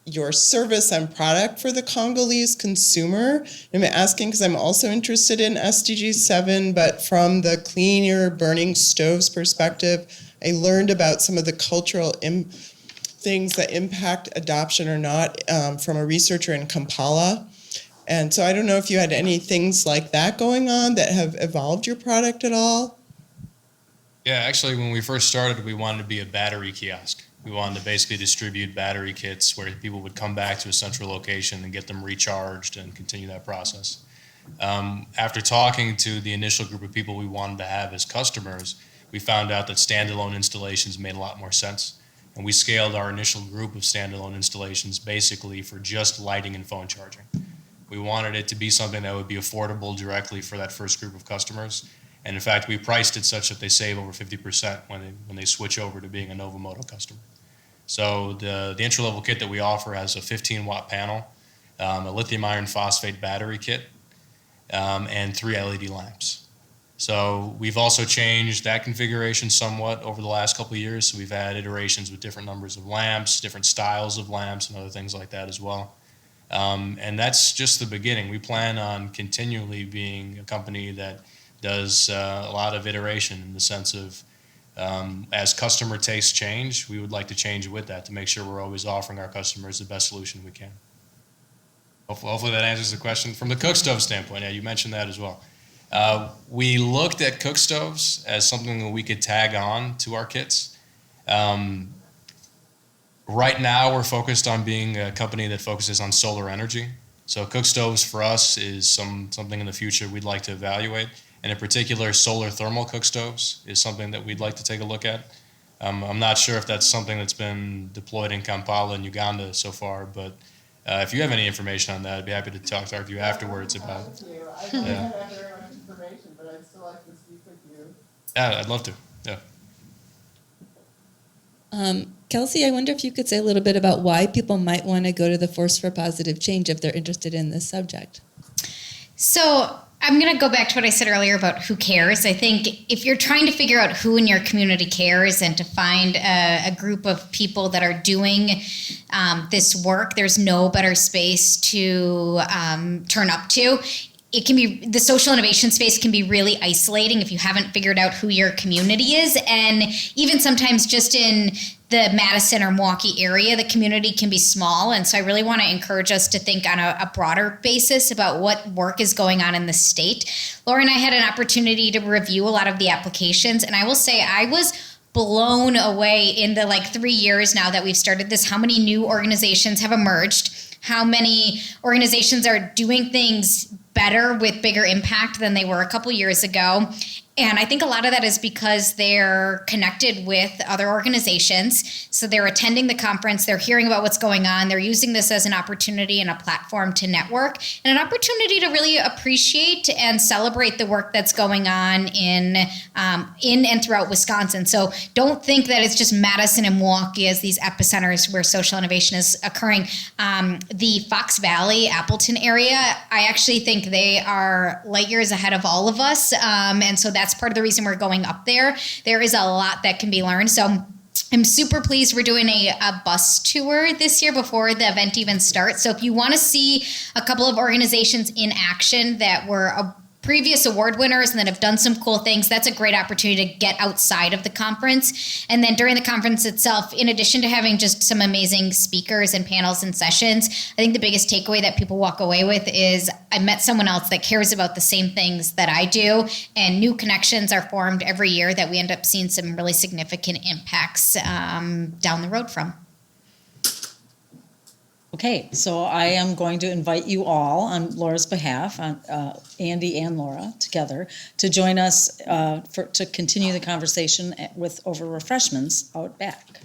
your service and product for the Congolese consumer? I'm asking because I'm also interested in SDG 7, but from the clean your burning stoves perspective, I learned about some of the cultural things that impact adoption or not from a researcher in Kampala. And so I don't know if you had any things like that going on that have evolved your product at all. Yeah, actually, when we first started, we wanted to be a battery kiosk. We wanted to basically distribute battery kits where people would come back to a central location and get them recharged and continue that process. After talking to the initial group of people we wanted to have as customers, we found out that standalone installations made a lot more sense. And we scaled our initial group of standalone installations basically for just lighting and phone charging. We wanted it to be something that would be affordable directly for that first group of customers. And in fact, we priced it such that they save over 50% when they switch over to being a NovoMoto customer. So the entry-level kit that we offer has a 15-watt panel, a lithium iron phosphate battery kit, and 3 LED lamps. So we've also changed that configuration somewhat over the last couple of years. So we've had iterations with different numbers of lamps, different styles of lamps, and other things like that as well. And that's just the beginning. We plan on continually being a company that does a lot of iteration in the sense of as customer tastes change, we would like to change with that to make sure we're always offering our customers the best solution we can. Hopefully that answers the question. From the cook stove standpoint, yeah, you mentioned that as well. We looked at cook stoves as something that we could tag on to our kits. Right now, we're focused on being a company that focuses on solar energy. So cook stoves for us is something in the future we'd like to evaluate. And in particular, solar thermal cook stoves is something that we'd like to take a look at. I'm not sure if that's something that's been deployed in Kampala and Uganda so far, but if you have any information on that, I'd be happy to talk to you afterwards about it. I don't have very much information, but I'd still like to speak with you. Yeah, I'd love to. Yeah. Kelsey, I wonder if you could say a little bit about why people might want to go to the Force for Positive Change if they're interested in this subject. So I'm going to go back to what I said earlier about who cares. I think if you're trying to figure out who in your community cares and to find a group of people that are doing this work, there's no better space to turn up to. It can be, the social innovation space can be really isolating if you haven't figured out who your community is. And even sometimes just in the Madison or Milwaukee area, the community can be small. And so I really want to encourage us to think on a broader basis about what work is going on in the state. Laura and I had an opportunity to review a lot of the applications. And I will say I was blown away in the 3 years now that we've started this, how many new organizations have emerged, how many organizations are doing things better with bigger impact than they were a couple years ago. And I think a lot of that is because they're connected with other organizations. So they're attending the conference, they're hearing about what's going on, they're using this as an opportunity and a platform to network, and an opportunity to really appreciate and celebrate the work that's going on in and throughout Wisconsin. So don't think that it's just Madison and Milwaukee as these epicenters where social innovation is occurring. The Fox Valley, Appleton area, I actually think they are light years ahead of all of us. And so that's part of the reason we're going up there. There is a lot that can be learned. So I'm super pleased we're doing a bus tour this year before the event even starts. So if you want to see a couple of organizations in action that were previous award winners and that have done some cool things, that's a great opportunity to get outside of the conference. And then during the conference itself, in addition to having just some amazing speakers and panels and sessions, I think the biggest takeaway that people walk away with is I met someone else that cares about the same things that I do, and new connections are formed every year that we end up seeing some really significant impacts down the road from. Okay, so I am going to invite you all on Laura's behalf, on Andy and Laura together, to join us to continue the conversation over refreshments out back.